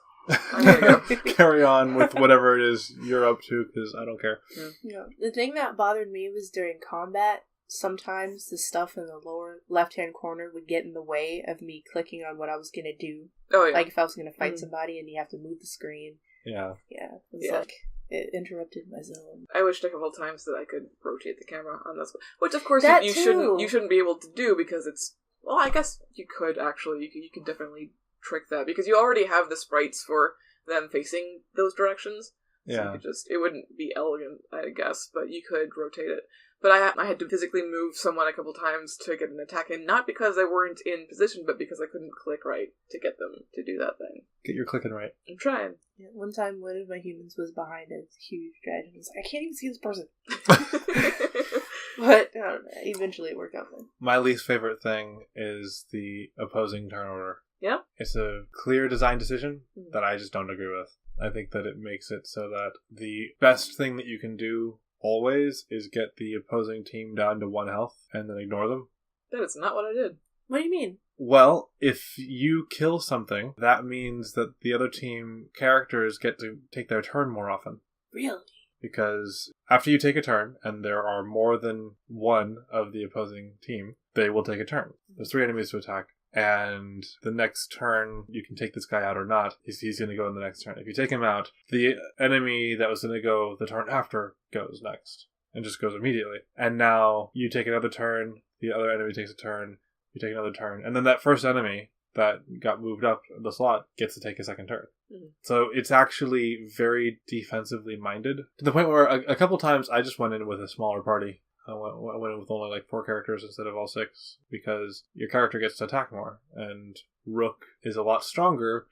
I'm gonna go. Carry on with whatever it is you're up to, because I don't care. Yeah. The thing that bothered me was during combat, sometimes the stuff in the lower left-hand corner would get in the way of me clicking on what I was gonna do. Oh, yeah. Like if I was gonna fight somebody and you have to move the screen. Yeah. Yeah. It was it interrupted my zone. I wished a couple of times that I could rotate the camera on this one. Which, of course, you shouldn't be able to do, because it's... Well, I guess you could, actually. You could definitely trick that, because you already have the sprites for them facing those directions. So you could it wouldn't be elegant, I guess, but you could rotate it. But I had to physically move someone a couple times to get an attack in, not because they weren't in position, but because I couldn't click right to get them to do that thing. Get your clicking right. I'm trying. Yeah, one time one of my humans was behind a huge dragon. I was like, I can't even see this person. But, I don't know, eventually it worked out fine. My least favorite thing is the opposing turn order. Yeah? It's a clear design decision that I just don't agree with. I think that it makes it so that the best thing that you can do always is get the opposing team down to 1 health and then ignore them. That is not what I did. What do you mean? Well, if you kill something, that means that the other team characters get to take their turn more often. Really? Because after you take a turn, and there are more than one of the opposing team, they will take a turn. There's 3 enemies to attack. And the next turn, you can take this guy out or not. He's going to go in the next turn. If you take him out, the enemy that was going to go the turn after goes next. And just goes immediately. And now you take another turn, the other enemy takes a turn, you take another turn. And then that first enemy that got moved up the slot gets to take a second turn. Mm-hmm. So it's actually very defensively minded, to the point where a couple times I just went in with a smaller party. I went in with only like 4 characters instead of all 6, because your character gets to attack more, and Rook is a lot stronger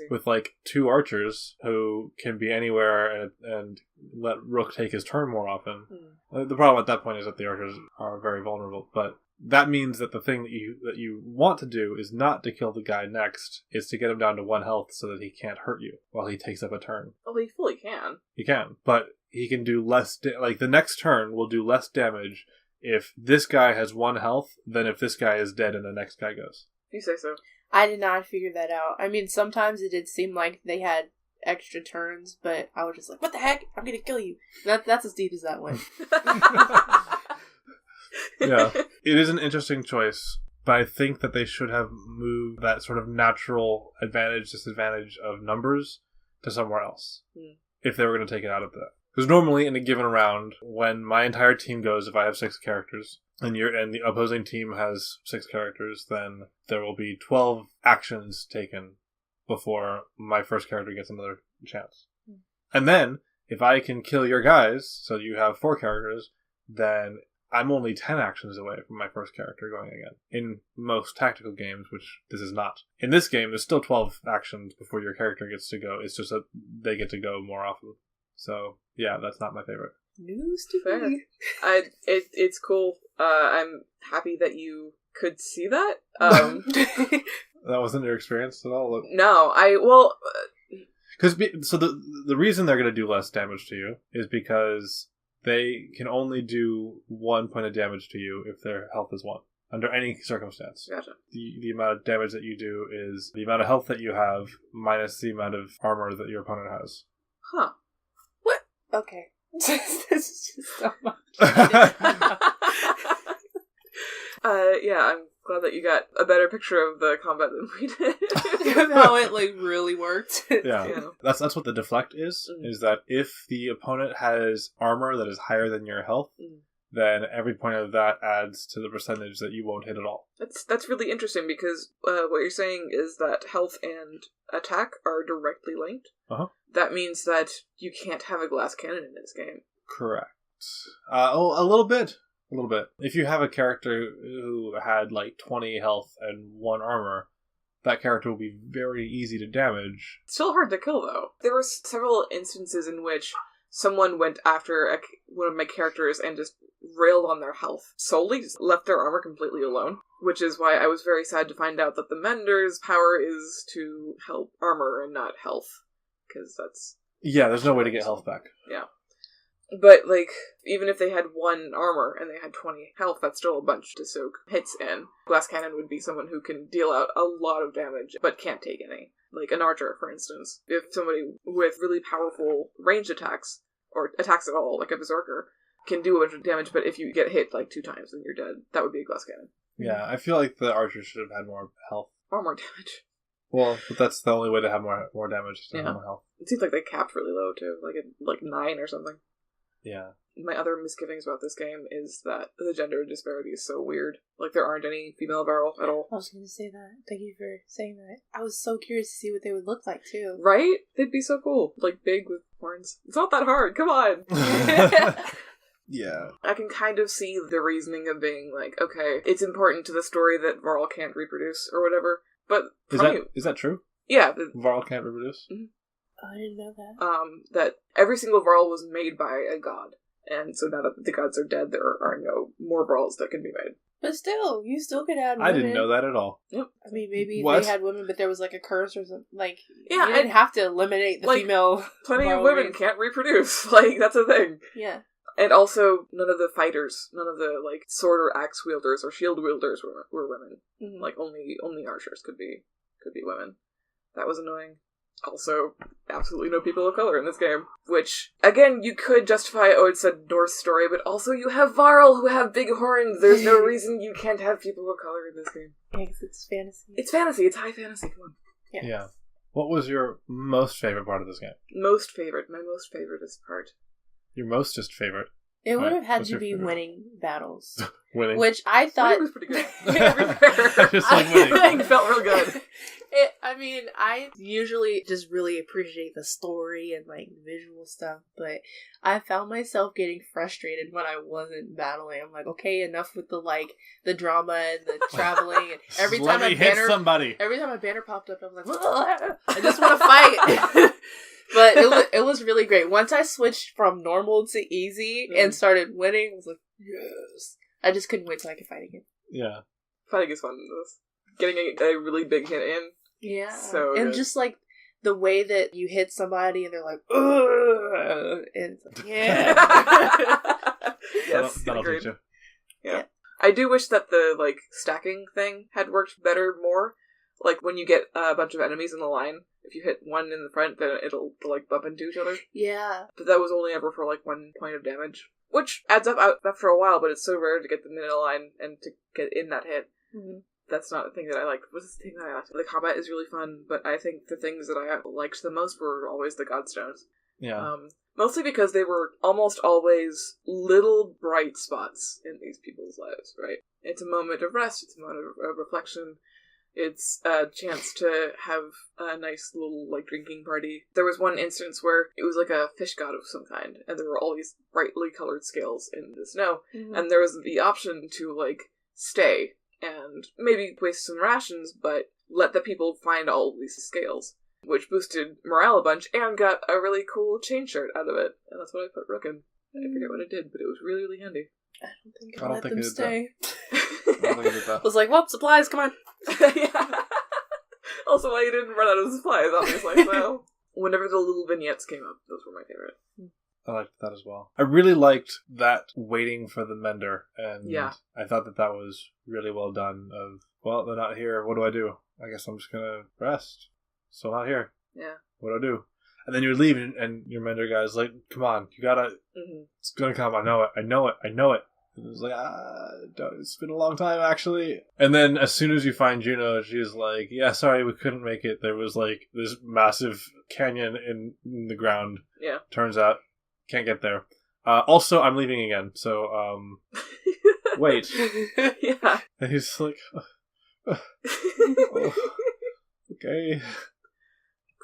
with like 2 archers who can be anywhere and let Rook take his turn more often. The problem at that point is that the archers are very vulnerable, but that means that the thing that you want to do is not to kill the guy next, is to get him down to 1 health so that he can't hurt you while he takes up a turn. Well, he fully can. He can, but he can do less... like, the next turn will do less damage if this guy has 1 health than if this guy is dead and the next guy goes. You say so. I did not figure that out. I mean, sometimes it did seem like they had extra turns, but I was just like, what the heck? I'm gonna kill you. That's as deep as that went. Yeah. It is an interesting choice, but I think that they should have moved that sort of natural advantage, disadvantage of numbers to somewhere else. If they were going to take it out of that. Because normally in a given round, when my entire team goes, if I have 6 characters, and the opposing team has 6 characters, then there will be 12 actions taken before my first character gets another chance. And then, if I can kill your guys, so you have 4 characters, then I'm only 10 actions away from my first character going again. In most tactical games, which this is not. In this game, there's still 12 actions before your character gets to go. It's just that they get to go more often. So, yeah, that's not my favorite. News to me. It's cool. I'm happy that you could see that. That wasn't your experience at all? No, Because the reason they're going to do less damage to you is because they can only do 1 point of damage to you if their health is 1, under any circumstance. Gotcha. The amount of damage that you do is the amount of health that you have minus the amount of armor that your opponent has. Huh. What? Okay. This is just so much. Yeah, I'm glad that you got a better picture of the combat than we did. How it like really worked. Yeah. That's what the deflect is that if the opponent has armor that is higher than your health, then every point of that adds to the percentage that you won't hit at all. That's really interesting, because what you're saying is that health and attack are directly linked. Uh-huh. That means that you can't have a glass cannon in this game. Correct. A little bit. A little bit. If you have a character who had like 20 health and 1 armor, that character will be very easy to damage. Still hard to kill, though. There were several instances in which someone went after one of my characters and just railed on their health solely, just left their armor completely alone. Which is why I was very sad to find out that the Mender's power is to help armor and not health. Because that's... Yeah, there's no way to get health back. Yeah. But, like, even if they had 1 armor and they had 20 health, that's still a bunch to soak hits in. Glass Cannon would be someone who can deal out a lot of damage, but can't take any. Like an archer, for instance. If somebody with really powerful ranged attacks, or attacks at all, like a berserker, can do a bunch of damage, but if you get hit, like, 2 times, then you're dead. That would be a Glass Cannon. Yeah, I feel like the archer should have had more health. Or more damage. Well, but that's the only way to have more damage, to have more health. It seems like they capped really low, too. Like 9 or something. Yeah. My other misgivings about this game is that the gender disparity is so weird. Like, there aren't any female Varl at all. I was going to say that. Thank you for saying that. I was so curious to see what they would look like, too. Right? They'd be so cool. Like, big with horns. It's not that hard. Come on. Yeah. I can kind of see the reasoning of being like, okay, it's important to the story that Varl can't reproduce or whatever, but... Is that true? Yeah. Varl can't reproduce? Mm-hmm. Oh, I didn't know that. That every single Varl was made by a god. And so now that the gods are dead, there are no more Varls that can be made. But still, you still could add women. I didn't know that at all. Yep. I mean, maybe they had women, but there was like a curse or something. Like, yeah, you didn't have to eliminate the female. Plenty of women can't reproduce. Like, that's a thing. Yeah. And also, none of the fighters, none of the, like, sword or axe wielders or shield wielders were women. Mm-hmm. Like, only archers could be women. That was annoying. Also, absolutely no people of color in this game. Which, again, you could justify, it's a Norse story, but also you have Varl who have big horns. There's no reason you can't have people of color in this game. Yeah, because it's fantasy. It's fantasy. It's high fantasy. Come on. Yeah. What was your most favorite part of this game? Most favorite. My most favoriteest part. Your mostest favorite? It would have had to be winning battles. Winning. Which I thought... Winning was pretty good. Just like winning. Winning felt real good. mean, I usually just really appreciate the story and like visual stuff, but I found myself getting frustrated when I wasn't battling. I'm like, okay, enough with the drama and the traveling, and every time a banner popped up, I was like, I just want to fight. But it was really great. Once I switched from normal to easy and started winning, I was like, yes. I just couldn't wait till I could fight again. Yeah. Fighting is fun. Getting a really big hit in. Yeah. So and good. just like the way that you hit somebody and they're like, ugh, and it's like, yeah. Yes, that'll agreed. teach you. Yeah. I do wish that the stacking thing had worked better more. Like when you get a bunch of enemies in the line, if you hit one in the front, then it'll bump into each other. Yeah. But that was only ever for 1 point of damage, which adds up after a while. But it's so rare to get them in a line and to get in that hit. Mm-hmm. That's not the thing that I like. What's the thing that I liked? The combat is really fun, but I think the things that I liked the most were always the Godstones. Yeah. Mostly because they were almost always little bright spots in these people's lives, right? It's a moment of rest, it's a moment of reflection, it's a chance to have a nice little, drinking party. There was one instance where it was like a fish god of some kind, and there were all these brightly colored scales in the snow, and there was the option to, stay and maybe waste some rations, but let the people find all of these scales, which boosted morale a bunch and got a really cool chain shirt out of it. And that's what I put Rook in. I forget what it did, but it was really, really handy. I don't think I let them stay. I was like, well, supplies, come on. Yeah. Also, why you didn't run out of supplies, obviously. So, whenever the little vignettes came up, those were my favorite. I liked that as well. I really liked that waiting for the mender, and I thought that was really well done. Well, they're not here. What do? I guess I'm just gonna rest. Still not here. Yeah. What do? And then you leave, and your mender guy's like, "Come on, you gotta. It's gonna come. I know it. And it was like, it's been a long time, actually. And then as soon as you find Juno, she's like, yeah, sorry, we couldn't make it. There was this massive canyon in the ground. Yeah. Turns out, can't get there. Also, I'm leaving again, so, wait. Yeah. And he's like, okay.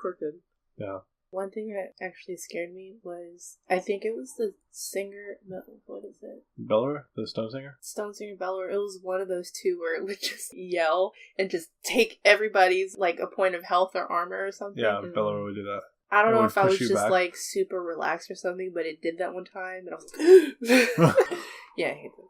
Poor kid. Yeah. One thing that actually scared me was, I think it was the singer, what is it? Bellower? The Stone Singer? Stone Singer Bellower. It was one of those two where it would just yell and just take everybody's, a point of health or armor or something. Yeah, Bellower would do that. I don't know if I was just, super relaxed or something, but it did that one time, and I was like, yeah, I hate that.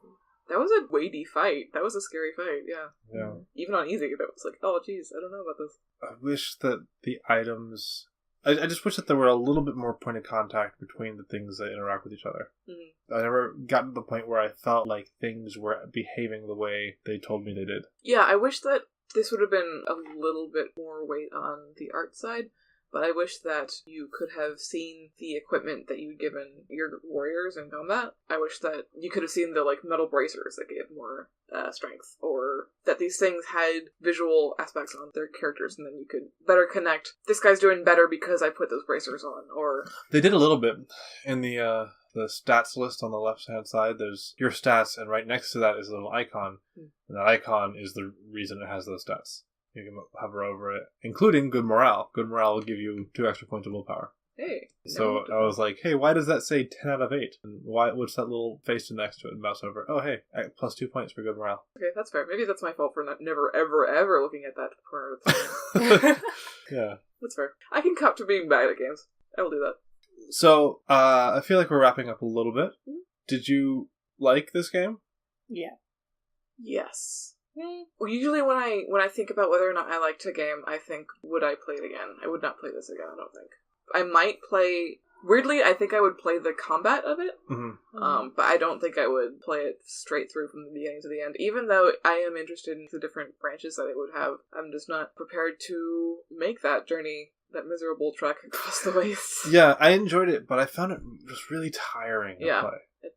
That was a weighty fight. That was a scary fight, yeah. Yeah. Even on easy, that was like, oh, geez, I don't know about this. I wish that the items... I just wish that there were a little bit more point of contact between the things that interact with each other. Mm-hmm. I never got to the point where I felt like things were behaving the way they told me they did. Yeah, I wish that this would have been a little bit more weight on the art side, but I wish that you could have seen the equipment that you'd given your warriors in combat. I wish that you could have seen the metal bracers that gave more strength, or that these things had visual aspects on their characters, and then you could better connect. This guy's doing better because I put those bracers on, or... They did a little bit. In the stats list on the left-hand side, there's your stats, and right next to that is a little icon. And that icon is the reason it has those stats. You can hover over it, including good morale. Good morale will give you 2 extra points of willpower. Hey. So I was like, hey, why does that say 10 out of 8? And what's that little face next to it? And mouse over. Oh, hey, plus 2 points for good morale. Okay, that's fair. Maybe that's my fault for never, ever, ever looking at that corner of the screen. Yeah. That's fair. I can cop to being bad at games. I will do that. So, I feel like we're wrapping up a little bit. Mm-hmm. Did you like this game? Yeah. Yes. Well, usually when I think about whether or not I liked a game, I think, would I play it again? I would not play this again, I don't think. I might play... Weirdly, I think I would play the combat of it, but I don't think I would play it straight through from the beginning to the end. Even though I am interested in the different branches that it would have, I'm just not prepared to make that journey, that miserable trek across the wastes. Yeah, I enjoyed it, but I found it just really tiring to play. It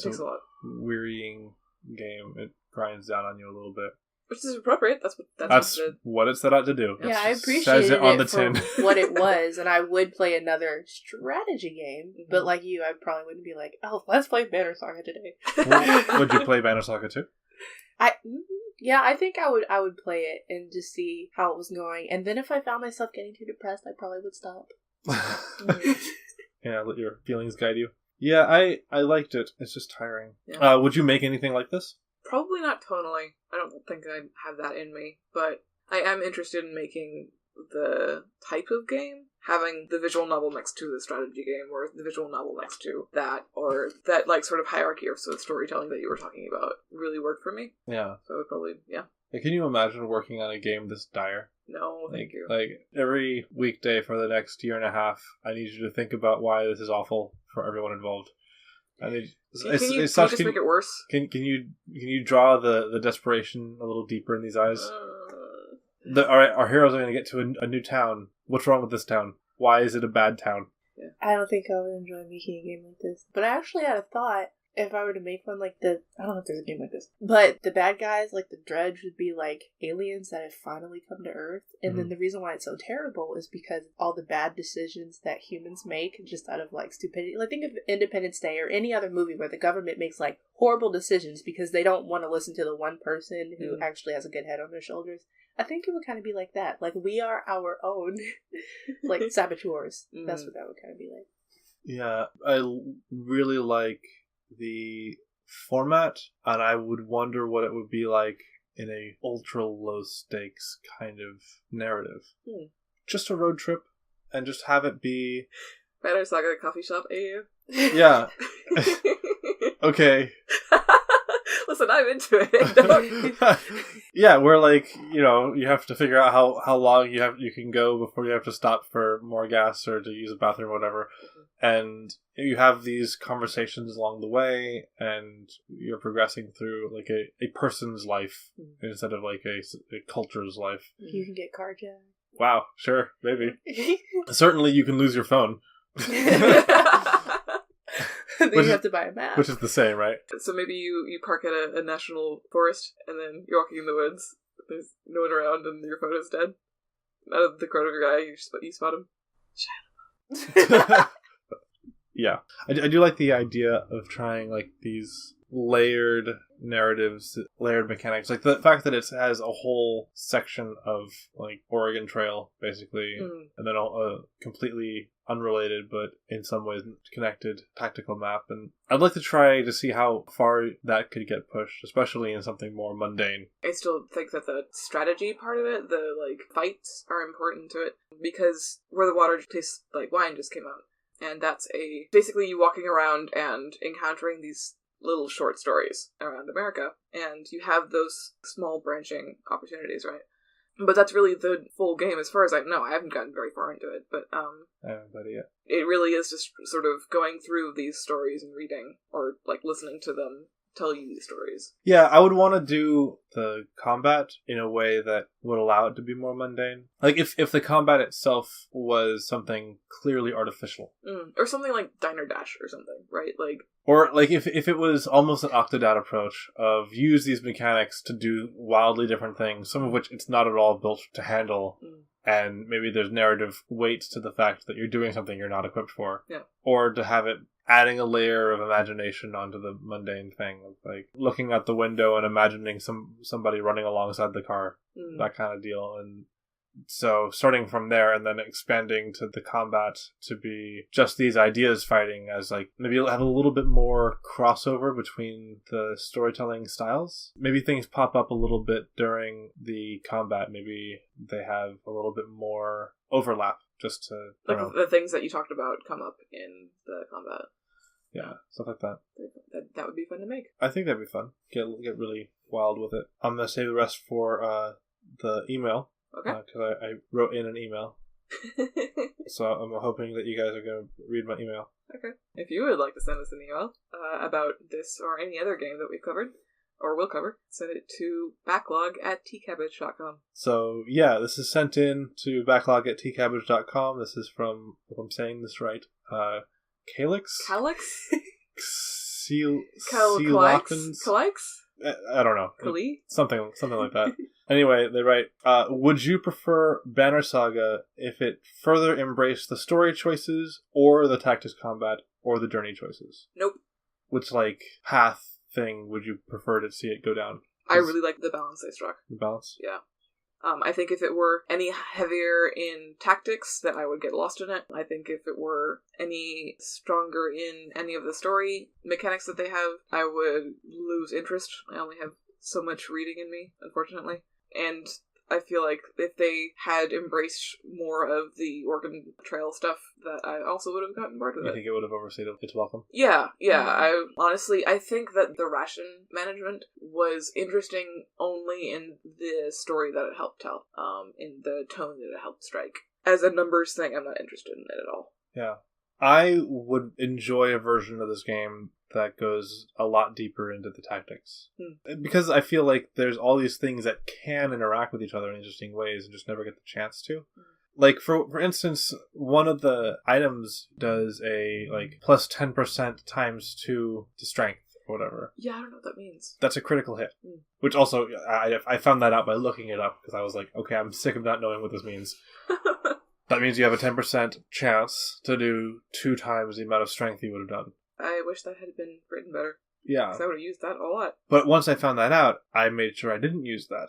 takes a lot. Wearying game. It grinds down on you a little bit. Which is appropriate. That's what it set out to do. Yeah, I appreciated it for what it was, and I would play another strategy game, but like you, I probably wouldn't be like, oh, let's play Banner Saga today. Would you play Banner Saga 2? I think I would play it and just see how it was going. And then if I found myself getting too depressed, I probably would stop. Yeah, let your feelings guide you. Yeah, I liked it. It's just tiring. Yeah. Would you make anything like this? Probably not tonally. I don't think I have that in me, but I am interested in making the type of game, having the visual novel next to the strategy game, or the visual novel next to that, or that like sort of hierarchy of storytelling that you were talking about really worked for me. Yeah. So it would probably, yeah. Can you imagine working on a game this dire? No, thank you. Like, every weekday for the next year and a half, I need you to think about why this is awful for everyone involved. Can you just make it worse? Can you draw the desperation a little deeper in these eyes? Our heroes are going to get to a new town. What's wrong with this town? Why is it a bad town? Yeah. I don't think I would enjoy making a game like this. But I actually had a thought. If I were to make one like I don't know if there's a game like this, but the bad guys, like the Dredge, would be like aliens that have finally come to Earth. And then the reason why it's so terrible is because all the bad decisions that humans make just out of like stupidity. Like think of Independence Day or any other movie where the government makes like horrible decisions because they don't want to listen to the one person who actually has a good head on their shoulders. I think it would kind of be like that. Like we are our own like saboteurs. That's what that would kind of be like. Yeah, I really like the format, and I would wonder what it would be like in a ultra low stakes kind of narrative. Just a road trip, and just have it be Banner Saga coffee shop AU. Yeah. Okay. Listen, I'm into it. Yeah, where like, you have to figure out how long you can go before you have to stop for more gas or to use a bathroom or whatever. And you have these conversations along the way, and you're progressing through like a person's life instead of like a culture's life. You can get carjacked. Wow, sure, maybe. Certainly you can lose your phone. Then you have to buy a map. Which is the same, right? So maybe you park at a national forest, and then you're walking in the woods, there's no one around, and your phone is dead. Out of the corner of your eye, you spot him. Yeah. I do like the idea of trying like these layered narratives, layered mechanics. Like the fact that it has a whole section of like Oregon Trail, basically, and then a completely unrelated but in some ways connected tactical map. And I'd like to try to see how far that could get pushed, especially in something more mundane. I still think that the strategy part of it, the like fights, are important to it, because Where the Water Tastes Like Wine just came out. And that's basically you walking around and encountering these little short stories around America. And you have those small branching opportunities, right? But that's really the full game as far as I know. I haven't gotten very far into it, but I haven't played it yet. It really is just sort of going through these stories and reading, or like listening to them tell you these stories. Yeah, I would want to do the combat in a way that would allow it to be more mundane. Like if the combat itself was something clearly artificial. Or something like Diner Dash or something, right? Or like if it was almost an Octodad approach of use these mechanics to do wildly different things, some of which it's not at all built to handle. And maybe there's narrative weight to the fact that you're doing something you're not equipped for. Yeah. Or to have it adding a layer of imagination onto the mundane thing, like looking out the window and imagining somebody running alongside the car, that kind of deal. And so starting from there and then expanding to the combat to be just these ideas fighting, as like maybe you'll have a little bit more crossover between the storytelling styles. Maybe things pop up a little bit during the combat. Maybe they have a little bit more overlap, just to the things that you talked about come up in the combat. Yeah, stuff like that. That would be fun to make. I think that'd be fun. Get really wild with it. I'm gonna save the rest for the email. Okay. Because I wrote in an email. So I'm hoping that you guys are going to read my email. Okay. If you would like to send us an email about this or any other game that we've covered, or will cover, send it to backlog@tcabbage.com. So, yeah, this is sent in to backlog@tcabbage.com. This is from, if I'm saying this right, Calix? Calix? Calix? I don't know. Kali? Something like that. Anyway, they write, would you prefer Banner Saga if it further embraced the story choices, or the tactics combat, or the journey choices? Nope. Which, path thing would you prefer to see it go down? I really like the balance they struck. The balance? Yeah. I think if it were any heavier in tactics, then I would get lost in it. I think if it were any stronger in any of the story mechanics that they have, I would lose interest. I only have so much reading in me, unfortunately. And I feel like if they had embraced more of the Oregon Trail stuff, that I also would have gotten bored with it. You think it would have overstayed its welcome? Yeah. I think that the ration management was interesting only in the story that it helped tell, in the tone that it helped strike. As a numbers thing, I'm not interested in it at all. Yeah. I would enjoy a version of this game that goes a lot deeper into the tactics. Because I feel like there's all these things that can interact with each other in interesting ways and just never get the chance to. Like, for instance, one of the items does a, plus 10% times 2 to strength, or whatever. Yeah, I don't know what that means. That's a critical hit. Which also, I found that out by looking it up, because I was like, okay, I'm sick of not knowing what this means. That means you have a 10% chance to do 2 times the amount of strength you would have done. I wish that had been written better. Yeah. Because I would have used that a lot. But once I found that out, I made sure I didn't use that.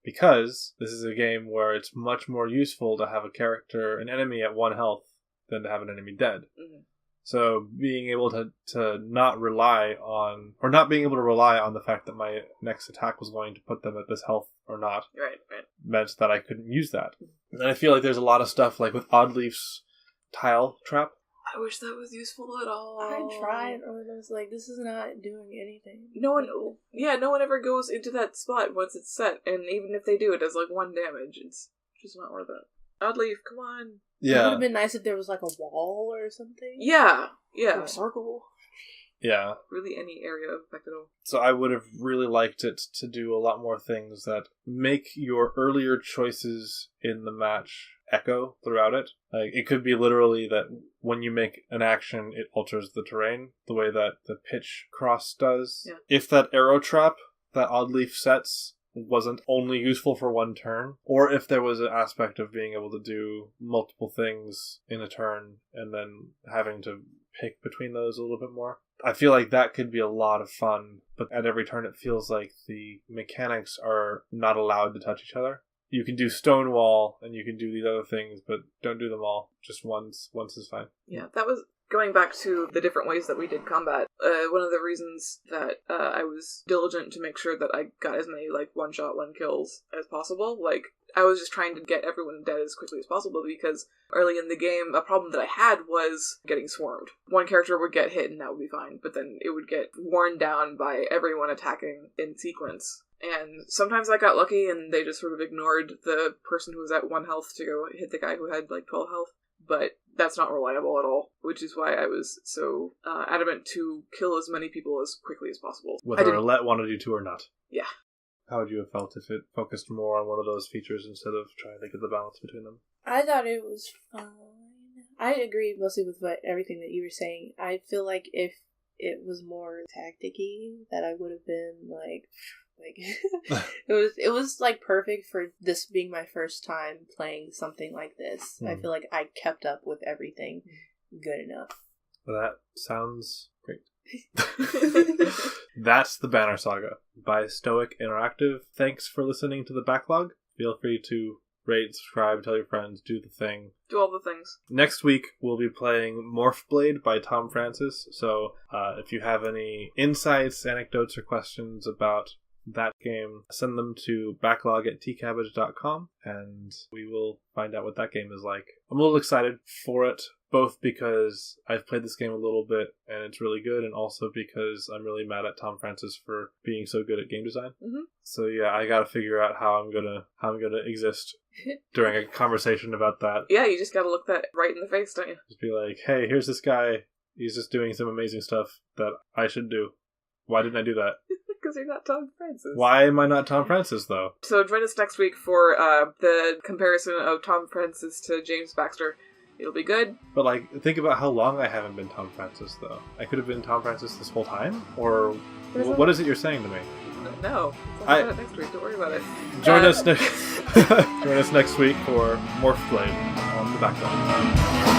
Because this is a game where it's much more useful to have an enemy at 1 health than to have an enemy dead. So being able to not rely on, or not being able to rely on the fact that my next attack was going to put them at this health or not, right. meant that I couldn't use that. And I feel like there's a lot of stuff, like with Oddleaf's tile trap. I wish that was useful at all. I tried, and I was like, this is not doing anything. No one ever goes into that spot once it's set, and even if they do, it does 1 damage. It's just not worth it. Oddleaf, come on. Yeah. It would have been nice if there was a wall or something. Yeah. Or a circle. Yeah. Really any area of effect at all. So I would have really liked it to do a lot more things that make your earlier choices in the match echo throughout it. It could be literally that when you make an action, it alters the terrain, the way that the pitch cross does. Yeah. If that arrow trap that Oddleaf sets wasn't only useful for 1 turn, or if there was an aspect of being able to do multiple things in a turn and then having to pick between those a little bit more. I feel like that could be a lot of fun, but at every turn it feels like the mechanics are not allowed to touch each other. You can do Stonewall and you can do these other things, but don't do them all. Just once. Once is fine. Yeah, that was going back to the different ways that we did combat. One of the reasons that I was diligent to make sure that I got as many 1-shot, 1-kills as possible. I was just trying to get everyone dead as quickly as possible, because early in the game, a problem that I had was getting swarmed. One character would get hit and that would be fine, but then it would get worn down by everyone attacking in sequence. And sometimes I got lucky and they just sort of ignored the person who was at 1 health to go hit the guy who had 12 health. But that's not reliable at all, which is why I was so adamant to kill as many people as quickly as possible. Whether Roulette wanted you to or not. Yeah. How would you have felt if it focused more on one of those features instead of trying to get the balance between them? I thought it was fine. I agree mostly with everything that you were saying. I feel like if it was more tacticy, that I would have been it was perfect for this being my first time playing something like this. I feel like I kept up with everything good enough. Well, that sounds great. That's the Banner Saga by Stoic Interactive. Thanks for listening to the Backlog. Feel free to rate, subscribe, tell your friends, do the thing. Do all the things. Next week, we'll be playing Morphblade by Tom Francis. So if you have any insights, anecdotes, or questions about that game, send them to backlog@tcabbage.com and we will find out what that game is like. I'm a little excited for it, both because I've played this game a little bit and it's really good, and also because I'm really mad at Tom Francis for being so good at game design. So yeah, I gotta figure out how I'm gonna exist during a conversation about that. Yeah, you just gotta look that right in the face, don't you? Just be like, hey, here's this guy, he's just doing some amazing stuff that I should do. Why didn't I do that? Because you're not Tom Francis. Why am I not Tom Francis, though? So join us next week for the comparison of Tom Francis to James Baxter. It'll be good. But, think about how long I haven't been Tom Francis, though. I could have been Tom Francis this whole time? Or what is it you're saying to me? No. Talk about it next week. Don't worry about it. Join us next week for Morphblade on the Backlog.